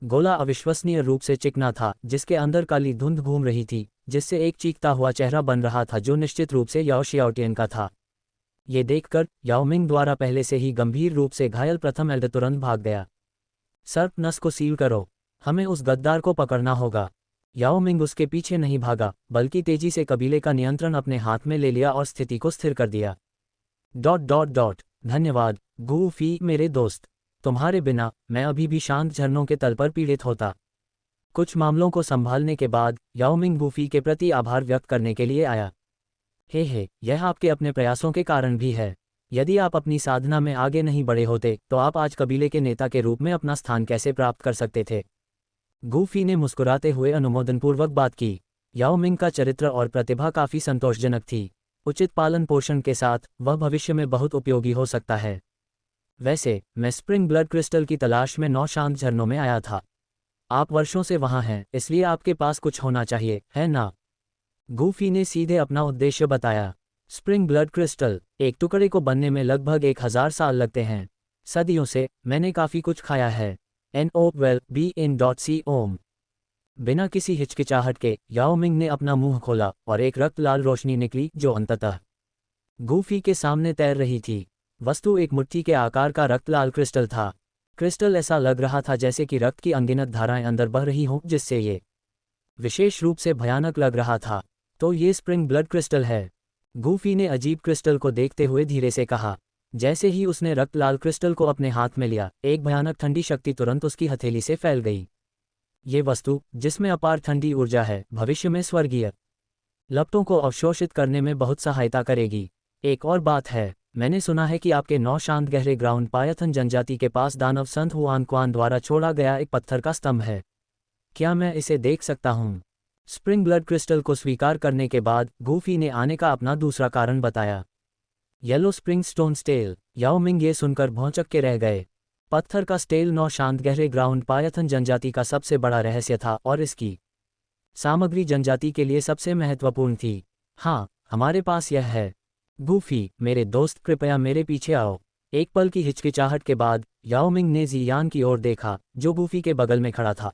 गोला अविश्वसनीय रूप से चिकना था, जिसके अंदर काली धुंध घूम रही थी, जिससे एक चीखता हुआ चेहरा बन रहा था जो निश्चित रूप से याओ शियाओटियन का था। ये देखकर याओ मिंग द्वारा पहले से ही गंभीर रूप से घायल प्रथम एल्डर तुरंत भाग गया। सर्प नस को सील करो, हमें उस गद्दार को पकड़ना होगा। याओ मिंग उसके पीछे नहीं भागा, बल्कि तेजी से कबीले का नियंत्रण अपने हाथ में ले लिया और स्थिति को स्थिर कर दिया। ... धन्यवाद गूफी मेरे दोस्त, तुम्हारे बिना मैं अभी भी शांत झरनों के तल पर पीड़ित होता। कुछ मामलों को संभालने के बाद याओ मिंग गूफी के प्रति आभार व्यक्त करने के लिए आया। यह आपके अपने प्रयासों के कारण भी है। यदि आप अपनी साधना में आगे नहीं बढ़े होते तो आप आज कबीले के नेता के रूप में अपना स्थान कैसे प्राप्त कर सकते थे? गूफी ने मुस्कुराते हुए अनुमोदनपूर्वक बात की। याओ मिंग का चरित्र और प्रतिभा काफी संतोषजनक थी। उचित पालन पोषण के साथ वह भविष्य में बहुत उपयोगी हो सकता है। वैसे मैं स्प्रिंग ब्लड क्रिस्टल की तलाश में 9 शांत झरनों में आया था। आप वर्षों से वहां हैं, इसलिए आपके पास कुछ होना चाहिए, है ना? गूफी ने सीधे अपना उद्देश्य बताया। स्प्रिंग ब्लड क्रिस्टल, एक टुकड़े को बनने में लगभग 1000 साल लगते हैं। सदियों से मैंने काफी कुछ खाया है। NOWELL-BE-IN.C बिना किसी हिचकिचाहट के याओ मिंग ने अपना मुंह खोला और एक रक्त लाल रोशनी निकली जो अंततः गूफी के सामने तैर रही थी। वस्तु एक मुट्ठी के आकार का रक्त लाल क्रिस्टल था। क्रिस्टल ऐसा लग रहा था जैसे कि रक्त की अनगिनत धाराएं अंदर बह रही हों, जिससे ये विशेष रूप से भयानक लग रहा था। तो ये स्प्रिंग ब्लड क्रिस्टल है? गूफी ने अजीब क्रिस्टल को देखते हुए धीरे से कहा। जैसे ही उसने रक्त लाल क्रिस्टल को अपने हाथ में लिया, एक भयानक ठंडी शक्ति तुरंत उसकी हथेली से फैल गई। ये वस्तु, जिसमें अपार ठंडी ऊर्जा है, भविष्य में स्वर्गीय लपटों को अवशोषित करने में बहुत सहायता करेगी। एक और बात है, मैंने सुना है कि आपके 9 शांत गहरे ग्राउंड पायथन जनजाति के पास दानव संत हुआन क्वान द्वारा छोड़ा गया एक पत्थर का स्तंभ है। क्या मैं इसे देख सकता हूँ? स्प्रिंग ब्लड क्रिस्टल को स्वीकार करने के बाद गूफी ने आने का अपना दूसरा कारण बताया। येलो स्प्रिंग स्टोन स्टेल। याओ मिंग ये सुनकर भौंचक के रह गए। पत्थर का स्टेल 9 शांत गहरे ग्राउंड पायथन जनजाति का सबसे बड़ा रहस्य था और इसकी सामग्री जनजाति के लिए सबसे महत्वपूर्ण थी। हाँ, हमारे पास यह है। गूफी, मेरे दोस्त, कृपया मेरे पीछे आओ। एक पल की हिचकिचाहट के बाद याओ मिंग ने जियान की ओर देखा, जो गूफी के बगल में खड़ा था,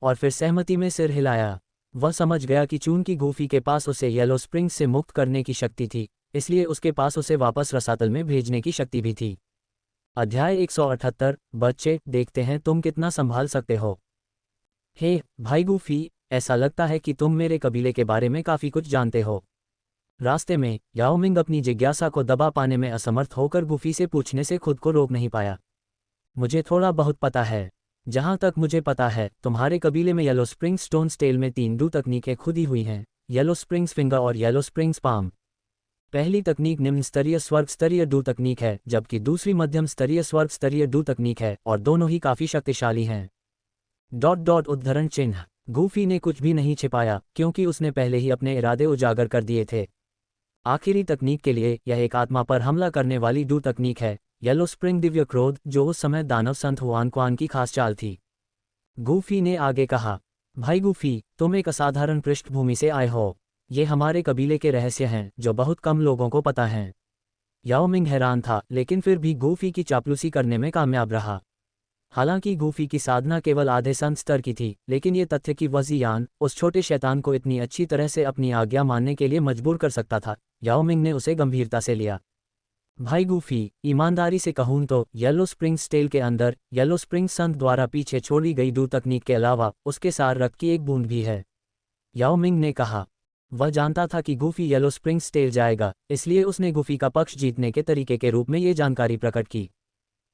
और फिर सहमति में सिर हिलाया। वह समझ गया कि चूंकि गूफी के पास उसे येलो स्प्रिंग से मुक्त करने की शक्ति थी, इसलिए उसके पास उसे वापस रसातल में भेजने की शक्ति भी थी। अध्याय 178। बच्चे, देखते हैं तुम कितना संभाल सकते हो। भाई गूफी, ऐसा लगता है कि तुम मेरे कबीले के बारे में काफी कुछ जानते हो। रास्ते में याओ मिंग अपनी जिज्ञासा को दबा पाने में असमर्थ होकर गूफी से पूछने से खुद को रोक नहीं पाया। मुझे थोड़ा बहुत पता है। जहां तक मुझे पता है तुम्हारे कबीले में येलो स्प्रिंग्स स्टोन्स टेल में 3 डू तकनीकें खुदी हुई हैं, येलो स्प्रिंग्स फिंगर और येलो स्प्रिंग्स पाम। पहली तकनीक निम्न स्तरीय स्वर्ग स्तरीय डू तकनीक है, जबकि दूसरी मध्यम स्तरीय स्वर्ग स्तरीय डू तकनीक है, और दोनों ही काफी शक्तिशाली हैं। उद्धरण चिन्ह। गूफी ने कुछ भी नहीं छिपाया, क्योंकि उसने पहले ही अपने इरादे उजागर कर दिए थे। आखिरी तकनीक के लिए यह एक आत्मा पर हमला करने वाली डू तकनीक है, येलो स्प्रिंग दिव्य क्रोध, जो उस समय दानव संत हुआन क्वान की खास चाल थी। गूफी ने आगे कहा, भाई गूफी, तुम एक असाधारण पृष्ठभूमि से आए हो। ये हमारे कबीले के रहस्य हैं जो बहुत कम लोगों को पता हैं। याओ मिंग हैरान था, लेकिन फिर भी गूफी की चापलूसी करने में कामयाब रहा। हालांकि गूफी की साधना केवल आधे संत स्तर की थी, लेकिन ये तथ्य कि वह ज़ियान उस छोटे शैतान को इतनी अच्छी तरह से अपनी आज्ञा मानने के लिए मजबूर कर सकता था, याओ मिंग ने उसे गंभीरता से लिया। भाई गूफी, ईमानदारी से कहूं तो येलो स्प्रिंग्स टेल के अंदर येलो स्प्रिंग संत द्वारा पीछे छोड़ी गई डू तकनीक के अलावा उसके सार रक्त की एक बूंद भी है, याओ मिंग ने कहा। वह जानता था कि गूफी येलो स्प्रिंग्स टेल जाएगा, इसलिए उसने गूफी का पक्ष जीतने के तरीके के रूप में ये जानकारी प्रकट की।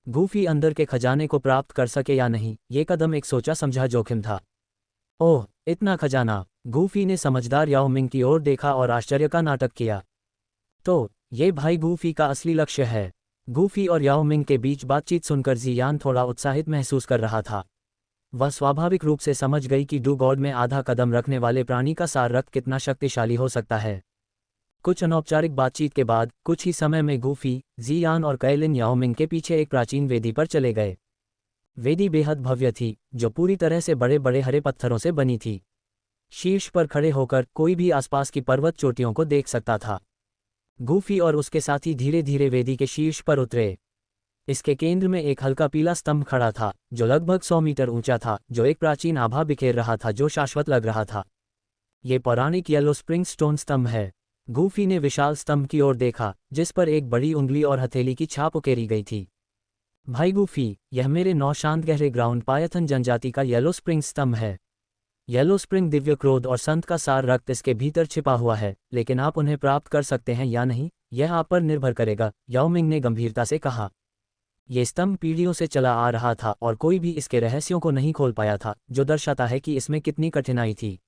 गूफी अंदर के खजाने को प्राप्त कर सके या नहीं, ये कदम एक सोचा समझा जोखिम था। ओह, इतना खजाना! गूफी ने समझदार याओ मिंग की ओर देखा और आश्चर्य का नाटक किया। तो ये भाई गूफी का असली लक्ष्य है। गूफी और याओ मिंग के बीच बातचीत सुनकर ज़ियान थोड़ा उत्साहित महसूस कर रहा था। वह स्वाभाविक रूप से समझ गई कि डू गॉड में आधा कदम रखने वाले प्राणी का सार रक्त कितना शक्तिशाली हो सकता है। कुछ अनौपचारिक बातचीत के बाद कुछ ही समय में गूफी, ज़ियान और कैलिन याओ मिंग के पीछे एक प्राचीन वेदी पर चले गए। वेदी बेहद भव्य थी, जो पूरी तरह से बड़े बड़े हरे पत्थरों से बनी थी। शीर्ष पर खड़े होकर कोई भी आसपास की पर्वत चोटियों को देख सकता था। गूफी और उसके साथी धीरे धीरे वेदी के शीर्ष पर उतरे। इसके केंद्र में एक हल्का पीला स्तंभ खड़ा था, जो लगभग 100 मीटर ऊंचा था, जो एक प्राचीन आभा बिखेर रहा था जो शाश्वत लग रहा था। ये पौराणिक येलो स्प्रिंग स्टोन स्तंभ है। गूफी ने विशाल स्तंभ की ओर देखा, जिस पर एक बड़ी उंगली और हथेली की छाप उकेरी गई थी। भाई गूफी, यह मेरे 9 शांत गहरे ग्राउंड पायथन जनजाति का येलो स्प्रिंग स्तंभ है। येलो स्प्रिंग दिव्य क्रोध और संत का सार रक्त इसके भीतर छिपा हुआ है, लेकिन आप उन्हें प्राप्त कर सकते हैं या नहीं, यह आप पर निर्भर करेगा, याओ मिंग ने गंभीरता से कहा। ये स्तंभ पीढ़ियों से चला आ रहा था और कोई भी इसके रहस्यों को नहीं खोल पाया था, जो दर्शाता है कि इसमें कितनी कठिनाई थी।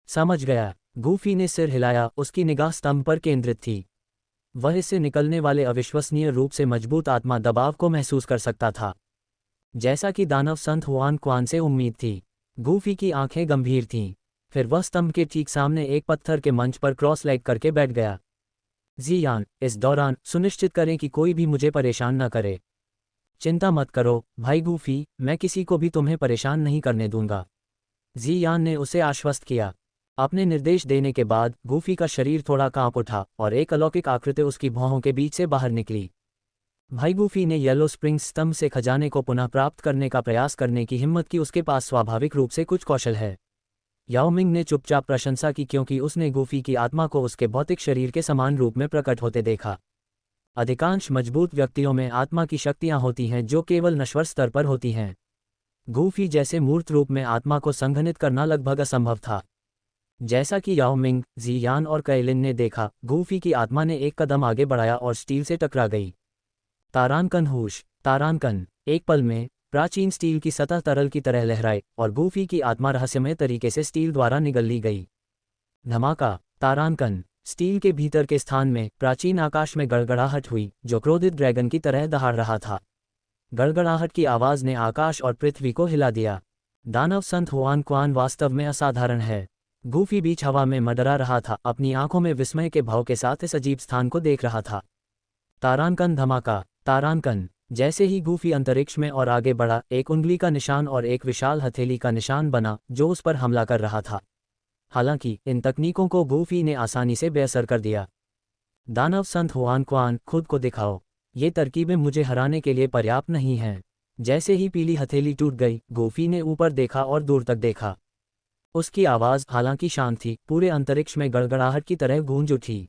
समझ गया। गूफी ने सिर हिलाया, उसकी निगाह स्तंभ पर केंद्रित थी। वह इससे निकलने वाले अविश्वसनीय रूप से मजबूत आत्मा दबाव को महसूस कर सकता था, जैसा कि दानव संत हुआन क्वान से उम्मीद थी। गूफी की आंखें गंभीर थीं। फिर वह स्तंभ के ठीक सामने एक पत्थर के मंच पर क्रॉस लेग करके बैठ गया। ज़ियान, इस दौरान सुनिश्चित करें कि कोई भी मुझे परेशान न करे। चिंता मत करो भाई गूफी, मैं किसी को भी तुम्हें परेशान नहीं करने दूंगा, ज़ियान ने उसे आश्वस्त किया। अपने निर्देश देने के बाद गूफी का शरीर थोड़ा कांप उठा और एक अलौकिक आकृति उसकी भौहों के बीच से बाहर निकली। भाई गूफी ने येलो स्प्रिंग्स स्तंभ से खजाने को पुनः प्राप्त करने का प्रयास करने की हिम्मत की। उसके पास स्वाभाविक रूप से कुछ कौशल है। याओ मिंग ने चुपचाप प्रशंसा की, क्योंकि उसने गूफी की आत्मा को उसके भौतिक शरीर के समान रूप में प्रकट होते देखा। अधिकांश मजबूत व्यक्तियों में आत्मा की शक्तियां होती हैं जो केवल नश्वर स्तर पर होती हैं। गूफी जैसे मूर्त रूप में आत्मा को संघनित करना लगभग असंभव था। जैसा कि याओ मिंग, ज़ियान और कैलिन ने देखा, गूफी की आत्मा ने एक कदम आगे बढ़ाया और स्टील से टकरा गई। तारांकन होश, तारांकन। एक पल में प्राचीन स्टील की सतह तरल की तरह लहराई और गूफी की आत्मा रहस्यमय तरीके से स्टील द्वारा निगल ली गई। धमाका, तारांकन। स्टील के भीतर के स्थान में प्राचीन आकाश में गड़गड़ाहट हुई, जो क्रोधित ड्रैगन की तरह दहाड़ रहा था। गड़गड़ाहट की आवाज ने आकाश और पृथ्वी को हिला दिया। दानव संत हुआन क्वान वास्तव में असाधारण है। गूफी बीच हवा में मडरा रहा था, अपनी आंखों में विस्मय के भाव के साथ इस अजीब स्थान को देख रहा था। तारांकन धमाका, तारांकन। जैसे ही गूफी अंतरिक्ष में और आगे बढ़ा, एक उंगली का निशान और एक विशाल हथेली का निशान बना जो उस पर हमला कर रहा था। हालांकि इन तकनीकों को गूफी ने आसानी से बेअसर कर दिया। दानव संत हुआन क्वान, खुद को दिखाओ। ये तरकीबें मुझे हराने के लिए पर्याप्त नहीं हैं। जैसे ही पीली हथेली टूट गई, गूफी ने ऊपर देखा और दूर तक देखा। उसकी आवाज़, हालांकि शांत थी, पूरे अंतरिक्ष में गड़गड़ाहट की तरह गूंज उठी।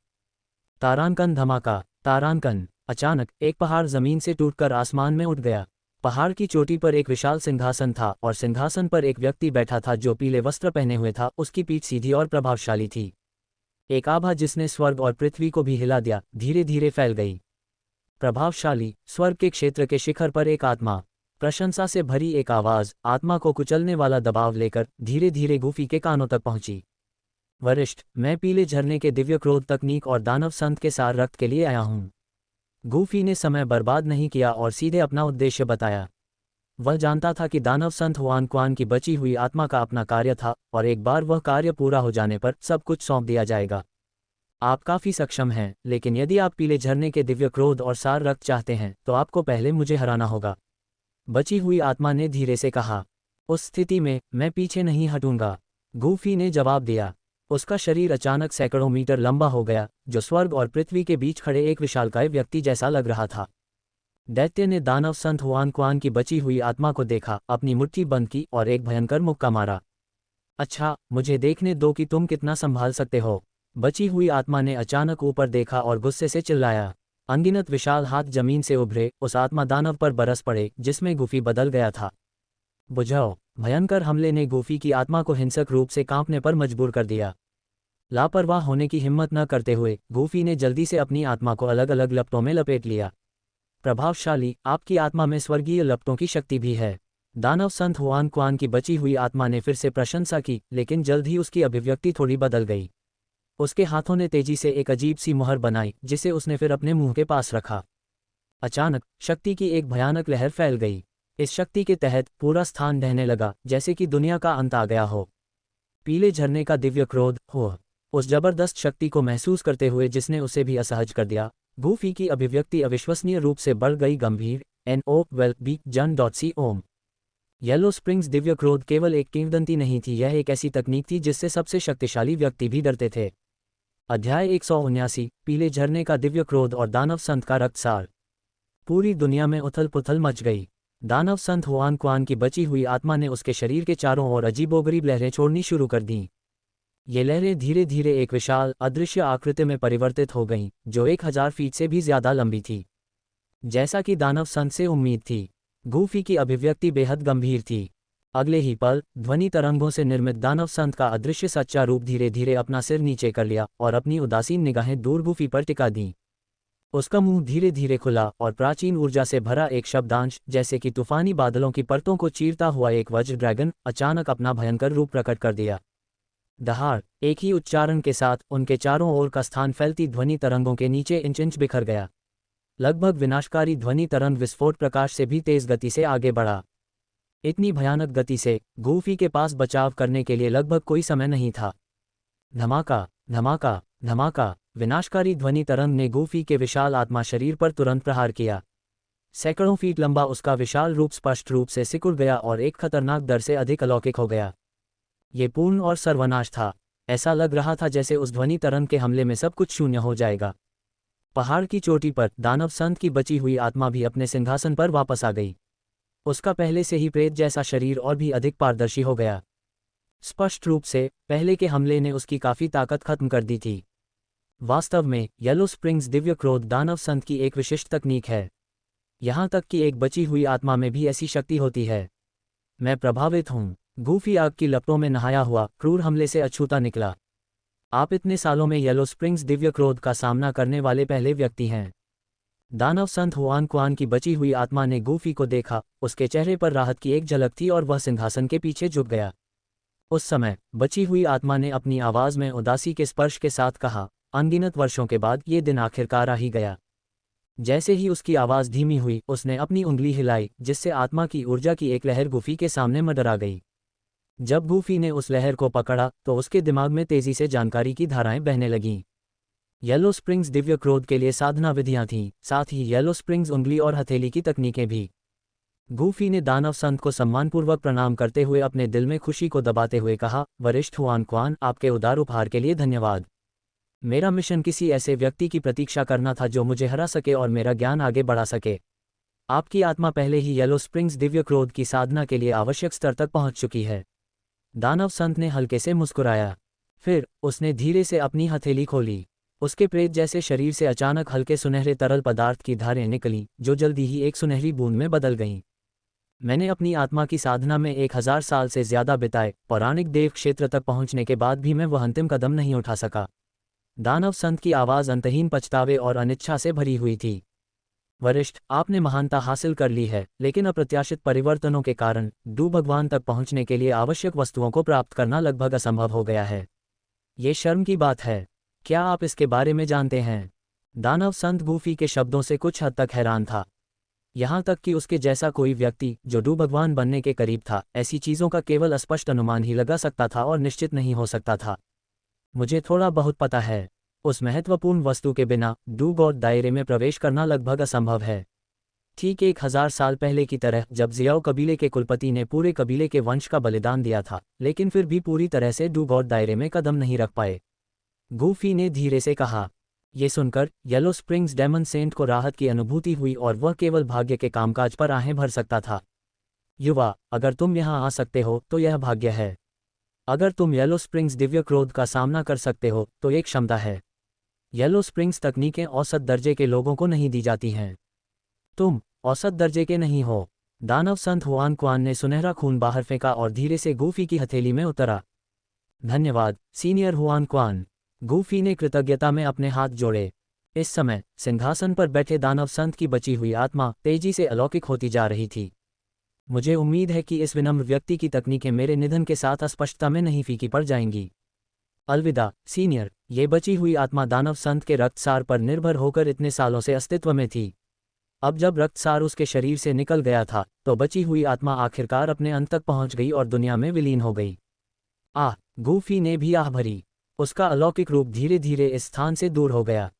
तारांकन धमाका, तारांकन। अचानक एक पहाड़ जमीन से टूटकर आसमान में उठ गया। पहाड़ की चोटी पर एक विशाल सिंहासन था और सिंहासन पर एक व्यक्ति बैठा था जो पीले वस्त्र पहने हुए था। उसकी पीठ सीधी और प्रभावशाली थी। एक आभा जिसने स्वर्ग और पृथ्वी को भी हिला दिया, धीरे धीरे फैल गई। प्रभावशाली, स्वर्ग के क्षेत्र के शिखर पर एक आत्मा। प्रशंसा से भरी एक आवाज, आत्मा को कुचलने वाला दबाव लेकर धीरे धीरे गूफी के कानों तक पहुंची। वरिष्ठ, मैं पीले झरने के दिव्य क्रोध तकनीक और दानव संत के सार रक्त के लिए आया हूं। गूफी ने समय बर्बाद नहीं किया और सीधे अपना उद्देश्य बताया। वह जानता था कि दानव संत हुआन क्वान की बची हुई आत्मा का अपना कार्य था और एक बार वह कार्य पूरा हो जाने पर सब कुछ सौंप दिया जाएगा। आप काफी सक्षम हैं, लेकिन यदि आप पीले झरने के दिव्य क्रोध और सार रक्त चाहते हैं तो आपको पहले मुझे हराना होगा। बची हुई आत्मा ने धीरे से कहा। उस स्थिति में मैं पीछे नहीं हटूंगा, गूफी ने जवाब दिया। उसका शरीर अचानक सैकड़ों मीटर लंबा हो गया, जो स्वर्ग और पृथ्वी के बीच खड़े एक विशालकाय व्यक्ति जैसा लग रहा था। दैत्य ने दानव संत हुआन क्वान की बची हुई आत्मा को देखा, अपनी मुट्ठी बंद की और एक भयंकर मुक्का मारा। अच्छा, मुझे देखने दो कि तुम कितना संभाल सकते हो। बची हुई आत्मा ने अचानक ऊपर देखा और गुस्से से चिल्लाया। अनगिनत विशाल हाथ जमीन से उभरे, उस आत्मा दानव पर बरस पड़े जिसमें गूफी बदल गया था। बुझाओ! भयंकर हमले ने गूफी की आत्मा को हिंसक रूप से कांपने पर मजबूर कर दिया। लापरवाह होने की हिम्मत न करते हुए गूफी ने जल्दी से अपनी आत्मा को अलग अलग लपटों में लपेट लिया। प्रभावशाली, आपकी आत्मा में स्वर्गीय लपटों की शक्ति भी है। दानव संत हुआन क्वान की बची हुई आत्मा ने फिर से प्रशंसा की, लेकिन जल्द ही उसकी अभिव्यक्ति थोड़ी बदल गई। उसके हाथों ने तेजी से एक अजीब सी मुहर बनाई, जिसे उसने फिर अपने मुंह के पास रखा। अचानक शक्ति की एक भयानक लहर फैल गई। इस शक्ति के तहत पूरा स्थान ढहने लगा, जैसे कि दुनिया का अंत आ गया हो। पीले झरने का दिव्य क्रोध हो, उस जबरदस्त शक्ति को महसूस करते हुए जिसने उसे भी असहज कर दिया, गूफी की अभिव्यक्ति अविश्वसनीय रूप से बढ़ गई। गंभीर NO12B-Jan.C-OM। येलो स्प्रिंग्स दिव्य क्रोध केवल एक किंवदंती नहीं थी, यह एक ऐसी तकनीक थी जिससे सबसे शक्तिशाली व्यक्ति भी डरते थे। अध्याय 179, पीले झरने का दिव्य क्रोध और दानव संत का रक्तसार। पूरी दुनिया में उथल पुथल मच गई। दानव संत हुआन क्वान की बची हुई आत्मा ने उसके शरीर के चारों ओर अजीबोगरीब लहरें छोड़नी शुरू कर दीं। ये लहरें धीरे धीरे एक विशाल अदृश्य आकृति में परिवर्तित हो गईं, जो 1000 फीट से भी ज्यादा लंबी थी। जैसा कि दानव संत से उम्मीद थी, गूफी की अभिव्यक्ति बेहद गंभीर थी। अगले ही पल ध्वनि तरंगों से निर्मित दानव संत का अदृश्य सच्चा रूप धीरे धीरे अपना सिर नीचे कर लिया और अपनी उदासीन निगाहें दूर गूफी पर टिका दीं। उसका मुंह धीरे धीरे खुला और प्राचीन ऊर्जा से भरा एक शब्दांश, जैसे कि तूफानी बादलों की परतों को चीरता हुआ एक वज्र ड्रैगन, अचानक अपना भयंकर रूप प्रकट कर दिया। दहाड़! एक ही उच्चारण के साथ उनके चारों ओर का स्थान फैलती ध्वनि तरंगों के नीचे इंच इंच बिखर गया। लगभग विनाशकारी ध्वनि तरंग विस्फोट प्रकाश से भी तेज गति से आगे बढ़ा। इतनी भयानक गति से गूफी के पास बचाव करने के लिए लगभग कोई समय नहीं था। धमाका, धमाका, धमाका! विनाशकारी ध्वनि तरंग ने गूफी के विशाल आत्मा शरीर पर तुरंत प्रहार किया। सैकड़ों फीट लंबा उसका विशाल रूप स्पष्ट रूप से सिकुड़ गया और एक खतरनाक दर से अधिक अलौकिक हो गया। ये पूर्ण और सर्वनाश था। ऐसा लग रहा था जैसे उस ध्वनि तरंग के हमले में सब कुछ शून्य हो जाएगा। पहाड़ की चोटी पर दानव संत की बची हुई आत्मा भी अपने सिंहासन पर वापस आ गई। उसका पहले से ही प्रेत जैसा शरीर और भी अधिक पारदर्शी हो गया। स्पष्ट रूप से पहले के हमले ने उसकी काफी ताकत खत्म कर दी थी। वास्तव में येलो स्प्रिंग्स दिव्य क्रोध दानव संत की एक विशिष्ट तकनीक है। यहाँ तक कि एक बची हुई आत्मा में भी ऐसी शक्ति होती है। मैं प्रभावित हूँ। गूफी आग की लपटों में नहाया हुआ क्रूर हमले से अछूता निकला। आप इतने सालों में येलो स्प्रिंग्स दिव्य क्रोध का सामना करने वाले पहले व्यक्ति हैं। दानव संत हुआन क्वान की बची हुई आत्मा ने गूफी को देखा, उसके चेहरे पर राहत की एक झलक थी और वह सिंहासन के पीछे झुक गया। उस समय बची हुई आत्मा ने अपनी आवाज में उदासी के स्पर्श के साथ कहा, अनगिनत वर्षों के बाद ये दिन आखिरकार आ ही गया। जैसे ही उसकी आवाज धीमी हुई, उसने अपनी उंगली हिलाई, जिससे आत्मा की ऊर्जा की एक लहर गूफी के सामने मंडरा गई। जब गूफी ने उस लहर को पकड़ा तो उसके दिमाग में तेजी से जानकारी की धाराएं बहने लगीं। येलो स्प्रिंग्स दिव्य क्रोध के लिए साधना विधियां थीं, साथ ही येलो स्प्रिंग्स उंगली और हथेली की तकनीकें भी। गूफी ने दानव संत को सम्मानपूर्वक प्रणाम करते हुए अपने दिल में खुशी को दबाते हुए कहा, वरिष्ठ हुआन क्वान, आपके उदार उपहार के लिए धन्यवाद। मेरा मिशन किसी ऐसे व्यक्ति की प्रतीक्षा करना था जो मुझे हरा सके और मेरा ज्ञान आगे बढ़ा सके। आपकी आत्मा पहले ही येलो स्प्रिंग्स दिव्य क्रोध की साधना के लिए आवश्यक स्तर तक पहुंच चुकी है। दानव संत ने हल्के से मुस्कुराया। फिर उसने धीरे से अपनी हथेली खोली। उसके प्रेत जैसे शरीर से अचानक हल्के सुनहरे तरल पदार्थ की धारें निकलीं, जो जल्दी ही एक सुनहरी बूंद में बदल गईं। मैंने अपनी आत्मा की साधना में 1000 साल से ज्यादा बिताए, पौराणिक देव क्षेत्र तक पहुंचने के बाद भी मैं वह अंतिम कदम नहीं उठा सका। दानव संत की आवाज अंतहीन पछतावे और अनिच्छा से भरी हुई थी। वरिष्ठ, आपने महानता हासिल कर ली है, लेकिन अप्रत्याशित परिवर्तनों के कारण डू भगवान तक पहुंचने के लिए आवश्यक वस्तुओं को प्राप्त करना लगभग असंभव हो गया है। ये शर्म की बात है। क्या आप इसके बारे में जानते हैं? दानव संत गूफी के शब्दों से कुछ हद तक हैरान था। यहाँ तक कि उसके जैसा कोई व्यक्ति जो डू भगवान बनने के करीब था, ऐसी चीज़ों का केवल स्पष्ट अनुमान ही लगा सकता था और निश्चित नहीं हो सकता था। मुझे थोड़ा बहुत पता है। उस महत्वपूर्ण वस्तु के बिना डू गॉड दायरे में प्रवेश करना लगभग असंभव है। ठीक 1000 साल पहले की तरह, जब जियाओ कबीले के कुलपति ने पूरे कबीले के वंश का बलिदान दिया था, लेकिन फिर भी पूरी तरह से डू गॉड दायरे में कदम नहीं रख पाए। गूफी ने धीरे से कहा। ये सुनकर येलो स्प्रिंग्स डेमन सेंट को राहत की अनुभूति हुई और वह केवल भाग्य के कामकाज पर आहें भर सकता था। युवा, अगर तुम यहाँ आ सकते हो तो यह भाग्य है। अगर तुम येलो स्प्रिंग्स दिव्य क्रोध का सामना कर सकते हो तो एक क्षमता है। येलो स्प्रिंग्स तकनीकें औसत दर्जे के लोगों को नहीं दी जाती हैं। तुम औसत दर्जे के नहीं हो। दानव संत हुआन क्वान ने सुनहरा खून बाहर फेंका और धीरे से गूफी की हथेली में उतरा। धन्यवाद, सीनियर हुआन क्वान। गूफी ने कृतज्ञता में अपने हाथ जोड़े। इस समय सिंहासन पर बैठे दानव संत की बची हुई आत्मा तेजी से अलौकिक होती जा रही थी। मुझे उम्मीद है कि इस विनम्र व्यक्ति की तकनीकें मेरे निधन के साथ अस्पष्टता में नहीं फीकी पड़ जाएंगी। अलविदा, सीनियर। ये बची हुई आत्मा दानव संत के रक्तसार पर निर्भर होकर इतने सालों से अस्तित्व में थी। अब जब रक्तसार उसके शरीर से निकल गया था, तो बची हुई आत्मा आखिरकार अपने अंत तक पहुंच गई और दुनिया में विलीन हो गई। आह! गूफी ने भी आह भरी। उसका अलौकिक रूप धीरे धीरे इस स्थान से दूर हो गया। ...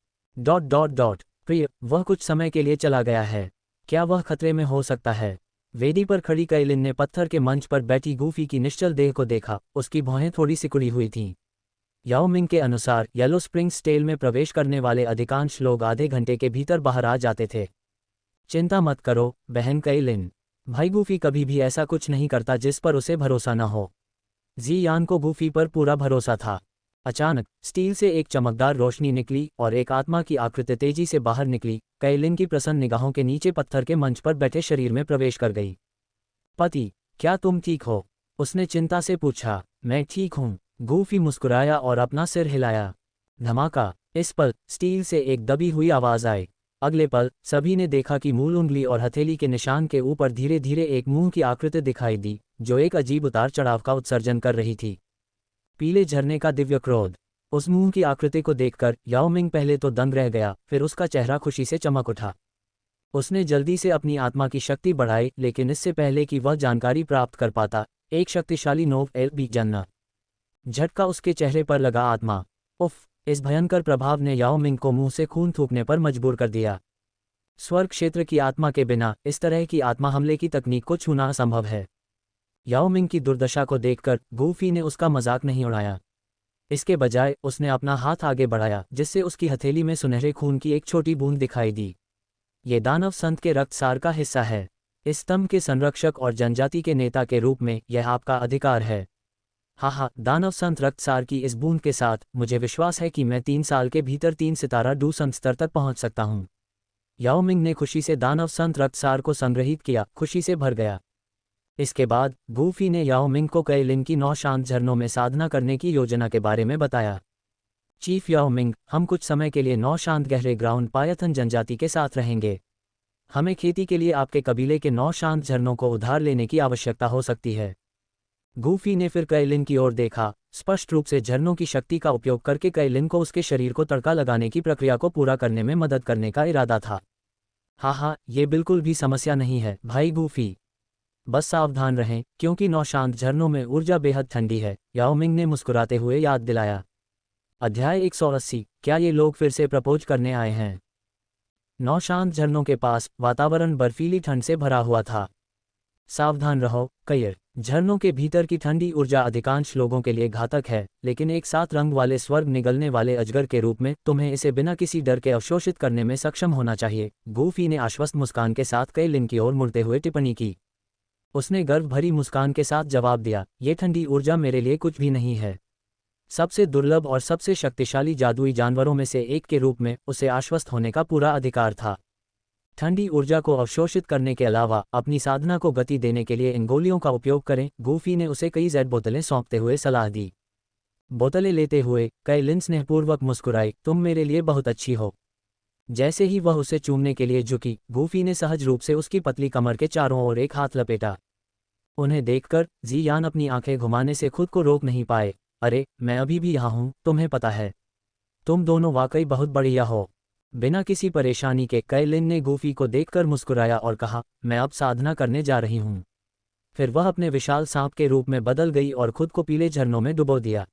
प्रिय, वह कुछ समय के लिए चला गया है। क्या वह खतरे में हो सकता है? वेदी पर खड़ी कैलिन ने पत्थर के मंच पर बैठी गूफी की निश्चल देह को देखा। उसकी भौहें थोड़ी सिकुड़ी हुई थीं। याओ मिंग के अनुसार येलो स्प्रिंग्स टेल में प्रवेश करने वाले अधिकांश लोग आधे घंटे के भीतर बाहर आ जाते थे। चिंता मत करो, बहन कैलिन। भाई गूफी कभी भी ऐसा कुछ नहीं करता जिस पर उसे भरोसा न हो। जी यान को गूफी पर पूरा भरोसा था। अचानक स्टील से एक चमकदार रोशनी निकली और एक आत्मा की आकृति तेजी से बाहर निकली। कैलिन की प्रसन्न निगाहों के नीचे पत्थर के मंच पर बैठे शरीर में प्रवेश कर गई। पति, क्या तुम ठीक हो? उसने चिंता से पूछा। मैं ठीक हूँ, गूफी मुस्कुराया और अपना सिर हिलाया। धमाका! इस पल स्टील से एक दबी हुई आवाज आई। अगले पल सभी ने देखा कि मूल उंगली और हथेली के निशान के ऊपर धीरे धीरे एक मुंह की आकृति दिखाई दी, जो एक अजीब उतार चढ़ाव का उत्सर्जन कर रही थी। पीले झरने का दिव्य क्रोध। उस मुंह की आकृति को देखकर याओ मिंग पहले तो दंग रह गया, फिर उसका चेहरा खुशी से चमक उठा। उसने जल्दी से अपनी आत्मा की शक्ति बढ़ाई, लेकिन इससे पहले कि वह जानकारी प्राप्त कर पाता, एक शक्तिशाली नोव एल बी जन्ना झटका उसके चेहरे पर लगा। आत्मा! उफ! इस भयंकर प्रभाव ने याओ मिंग को मुंह से खून थूकने पर मजबूर कर दिया। स्वर्ग क्षेत्र की आत्मा के बिना इस तरह की आत्मा हमले की तकनीक को छूना असंभव है। याओ मिंग की दुर्दशा को देखकर गूफी ने उसका मजाक नहीं उड़ाया। इसके बजाय उसने अपना हाथ आगे बढ़ाया, जिससे उसकी हथेली में सुनहरे खून की एक छोटी बूंद दिखाई दी। ये दानव संत के रक्तसार का हिस्सा है। इस स्तंभ के संरक्षक और जनजाति के नेता के रूप में यह आपका अधिकार है। हाँ, दानव संत रक्तसार की इस बूंद के साथ मुझे विश्वास है कि मैं 3 साल के भीतर 3 सितारा डू संत स्तर तक पहुंच सकता हूं। याओ मिंग ने खुशी से दानव संत रक्तसार को संग्रहित किया, खुशी से भर गया। इसके बाद गूफी ने याओ मिंग को कैलिन की 9 शांत झरनों में साधना करने की योजना के बारे में बताया। चीफ याओ मिंग, हम कुछ समय के लिए 9 शांत गहरे ग्राउंड पायथन जनजाति के साथ रहेंगे। हमें खेती के लिए आपके कबीले के 9 शांत झरनों को उधार लेने की आवश्यकता हो सकती है। गूफी ने फिर कैलिन की ओर देखा। स्पष्ट रूप से झरनों की शक्ति का उपयोग करके कैलिन को उसके शरीर को तड़का लगाने की प्रक्रिया को पूरा करने में मदद करने का इरादा था। हाँ, ये बिल्कुल भी समस्या नहीं है भाई गूफी। बस सावधान रहें, क्योंकि 9 शांत झरनों में ऊर्जा बेहद ठंडी है, याओ मिंग ने मुस्कुराते हुए याद दिलाया। अध्याय 180। क्या ये लोग फिर से प्रपोज करने आए हैं? 9 शांत झरनों के पास वातावरण बर्फीली ठंड से भरा हुआ था। सावधान रहो कैयर, झरनों के भीतर की ठंडी ऊर्जा अधिकांश लोगों के लिए घातक है, लेकिन एक 7 रंग वाले स्वर्ग निगलने वाले अजगर के रूप में तुम्हें इसे बिना किसी डर के अवशोषित करने में सक्षम होना चाहिए। गूफी ने आश्वस्त मुस्कान के साथ कैलिन की ओर मुड़ते हुए टिप्पणी की। उसने गर्व भरी मुस्कान के साथ जवाब दिया, ये ठंडी ऊर्जा मेरे लिए कुछ भी नहीं है। सबसे दुर्लभ और सबसे शक्तिशाली जादुई जानवरों में से एक के रूप में उसे आश्वस्त होने का पूरा अधिकार था। ठंडी ऊर्जा को अवशोषित करने के अलावा अपनी साधना को गति देने के लिए इन गोलियों का उपयोग करें। गूफी ने उसे कई जेड बोतलें सौंपते हुए सलाह दी। बोतलें लेते हुए कैलिन स्नेहपूर्वक मुस्कुराई, तुम मेरे लिए बहुत अच्छी हो। जैसे ही वह उसे चूमने के लिए झुकी, गूफी ने सहज रूप से उसकी पतली कमर के चारों ओर एक हाथ लपेटा। उन्हें देखकर जियान अपनी आंखें घुमाने से खुद को रोक नहीं पाए। अरे, मैं अभी भी यहाँ हूँ, तुम्हें पता है। तुम दोनों वाकई बहुत बढ़िया हो। बिना किसी परेशानी के कैलिन ने गूफी को देखकर मुस्कुराया और कहा, मैं अब साधना करने जा रही हूँ। फिर वह अपने विशाल सांप के रूप में बदल गई और खुद को पीले झरनों में डुबो दिया।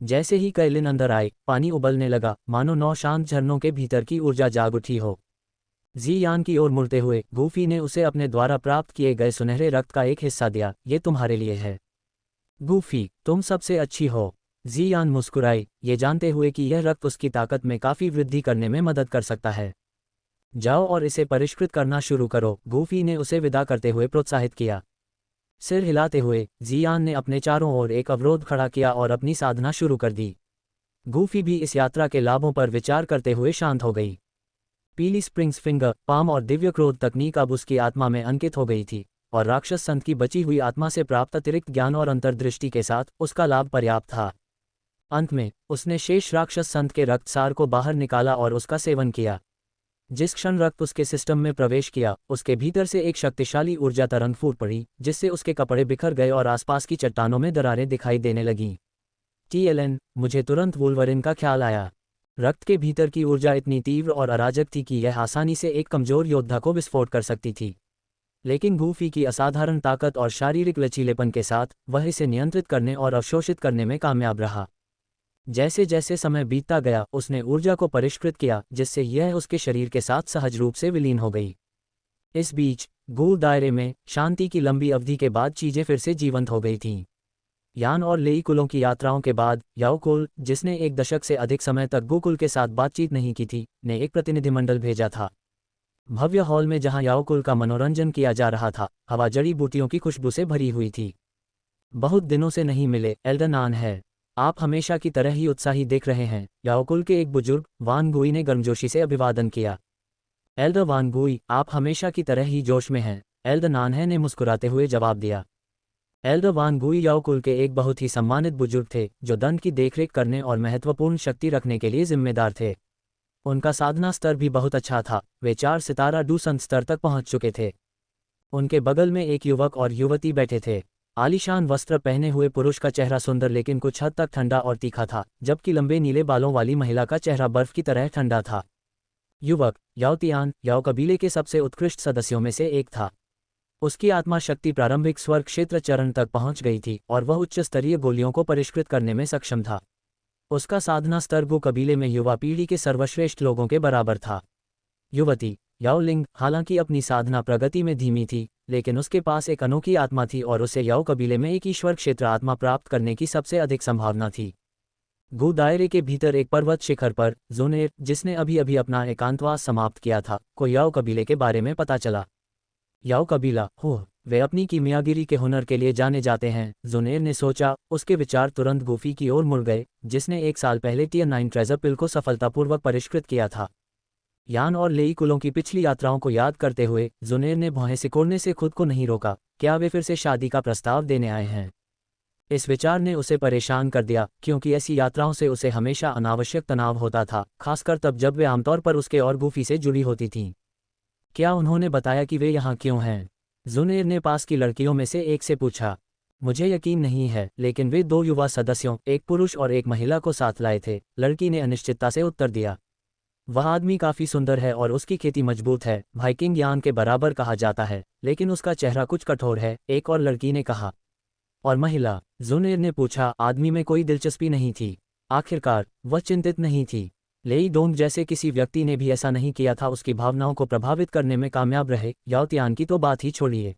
जैसे ही कैलिन अंदर आए, पानी उबलने लगा, मानो 9 शांत झरनों के भीतर की ऊर्जा जाग उठी हो। जियान की ओर मुड़ते हुए गूफी ने उसे अपने द्वारा प्राप्त किए गए सुनहरे रक्त का एक हिस्सा दिया। ये तुम्हारे लिए है गूफी, तुम सबसे अच्छी हो। जियान मुस्कुराई, ये जानते हुए कि यह रक्त उसकी ताकत में काफ़ी वृद्धि करने में मदद कर सकता है। जाओ और इसे परिष्कृत करना शुरू करो, गूफी ने उसे विदा करते हुए प्रोत्साहित किया। सिर हिलाते हुए जियान ने अपने चारों ओर एक अवरोध खड़ा किया और अपनी साधना शुरू कर दी। गूफी भी इस यात्रा के लाभों पर विचार करते हुए शांत हो गई। पीली स्प्रिंग्स फिंगर पाम और दिव्य क्रोध तकनीक अब उसकी आत्मा में अंकित हो गई थी, और राक्षस संत की बची हुई आत्मा से प्राप्त अतिरिक्त ज्ञान और अंतर्दृष्टि के साथ उसका लाभ पर्याप्त था। अंत में उसने शेष राक्षस संत के रक्तसार को बाहर निकाला और उसका सेवन किया। जिस क्षण रक्त उसके सिस्टम में प्रवेश किया, उसके भीतर से एक शक्तिशाली ऊर्जा तरंग फूट पड़ी, जिससे उसके कपड़े बिखर गए और आसपास की चट्टानों में दरारें दिखाई देने लगीं। TLN, मुझे तुरंत वुल्वरिन का ख्याल आया। रक्त के भीतर की ऊर्जा इतनी तीव्र और अराजक थी कि यह आसानी से एक कमजोर योद्धा को विस्फोट कर सकती थी। लेकिन गूफी की असाधारण ताकत और शारीरिक लचीलेपन के साथ वह इसे नियंत्रित करने और अवशोषित करने में कामयाब रहा। जैसे जैसे समय बीतता गया, उसने ऊर्जा को परिष्कृत किया, जिससे यह उसके शरीर के साथ सहज रूप से विलीन हो गई। इस बीच गूल दायरे में शांति की लंबी अवधि के बाद चीजें फिर से जीवंत हो गई थीं। यान और लेई कुलों की यात्राओं के बाद याओ कुल, जिसने एक दशक से अधिक समय तक गोकुल के साथ बातचीत नहीं की थी, ने एक प्रतिनिधिमंडल भेजा था। भव्य हॉल में जहां याओ कुल का मनोरंजन किया जा रहा था, हवा जड़ी बूटियों की खुशबू से भरी हुई थी। बहुत दिनों से नहीं मिले, एल्डर नान है। आप हमेशा की तरह ही उत्साही दिख रहे हैं, याओ कुल के एक बुजुर्ग वान गुई ने गर्मजोशी से अभिवादन किया। एल्डर वान गुई, आप हमेशा की तरह ही जोश में हैं, एल्डर नानहे ने मुस्कुराते हुए जवाब दिया। एल्डर वान गुई याओ कुल के एक बहुत ही सम्मानित बुजुर्ग थे, जो दंड की देखरेख करने और महत्वपूर्ण शक्ति रखने के लिए जिम्मेदार थे। उनका साधना स्तर भी बहुत अच्छा था, वे 4 सितारा डूसन स्तर तक पहुंच चुके थे। उनके बगल में एक युवक और युवती बैठे थे। आलीशान वस्त्र पहने हुए पुरुष का चेहरा सुंदर लेकिन कुछ हद तक ठंडा और तीखा था, जबकि लंबे नीले बालों वाली महिला का चेहरा बर्फ की तरह ठंडा था। युवक याओ तियान याओ कबीले के सबसे उत्कृष्ट सदस्यों में से एक था। उसकी आत्मा शक्ति प्रारंभिक स्वर्ग क्षेत्र चरण तक पहुंच गई थी और वह उच्च स्तरीय गोलियों को परिष्कृत करने में सक्षम था। उसका साधना स्तर गो कबीले में युवा पीढ़ी के सर्वश्रेष्ठ लोगों के बराबर था। युवती याओ लिंग हालांकि अपनी साधना प्रगति में धीमी थी, लेकिन उसके पास एक अनोखी आत्मा थी और उसे याओ कबीले में एक ईश्वर क्षेत्र आत्मा प्राप्त करने की सबसे अधिक संभावना थी। गु दायरे के भीतर एक पर्वत शिखर पर जोनेर, जिसने अभी अभी अपना एकांतवास समाप्त किया था, को याओ कबीले के बारे में पता चला। याओ कबीला, हो, वे अपनी कीमियागिरी के हुनर के लिए जाने जाते हैं, जोनेर ने सोचा। उसके विचार तुरंत गूफी की ओर मुड़ गए, जिसने 1 साल पहले टियर 9 ट्रेजर पिल को सफलतापूर्वक परिष्कृत किया था। यान और लेई कुलों की पिछली यात्राओं को याद करते हुए जोनेर ने भौहें सिकोड़ने से खुद को नहीं रोका। क्या वे फिर से शादी का प्रस्ताव देने आए हैं? इस विचार ने उसे परेशान कर दिया, क्योंकि ऐसी यात्राओं से उसे हमेशा अनावश्यक तनाव होता था, खासकर तब जब वे आमतौर पर उसके और गूफी से जुड़ी होती थीं। क्या उन्होंने बताया कि वे यहाँ क्यों हैं? जोनेर ने पास की लड़कियों में से एक से पूछा। मुझे यकीन नहीं है, लेकिन वे 2 युवा सदस्यों, एक पुरुष और एक महिला को साथ लाए थे, लड़की ने अनिश्चितता से उत्तर दिया। वह आदमी काफी सुंदर है और उसकी खेती मजबूत है, वाइकिंग यान के बराबर कहा जाता है, लेकिन उसका चेहरा कुछ कठोर है, एक और लड़की ने कहा। और महिला? जोनेर ने पूछा। आदमी में कोई दिलचस्पी नहीं थी। आखिरकार वह चिंतित नहीं थी। लेई डोंग जैसे किसी व्यक्ति ने भी ऐसा नहीं किया था उसकी भावनाओं को प्रभावित करने में कामयाब रहे। याओ तियान की तो बात ही छोड़िए।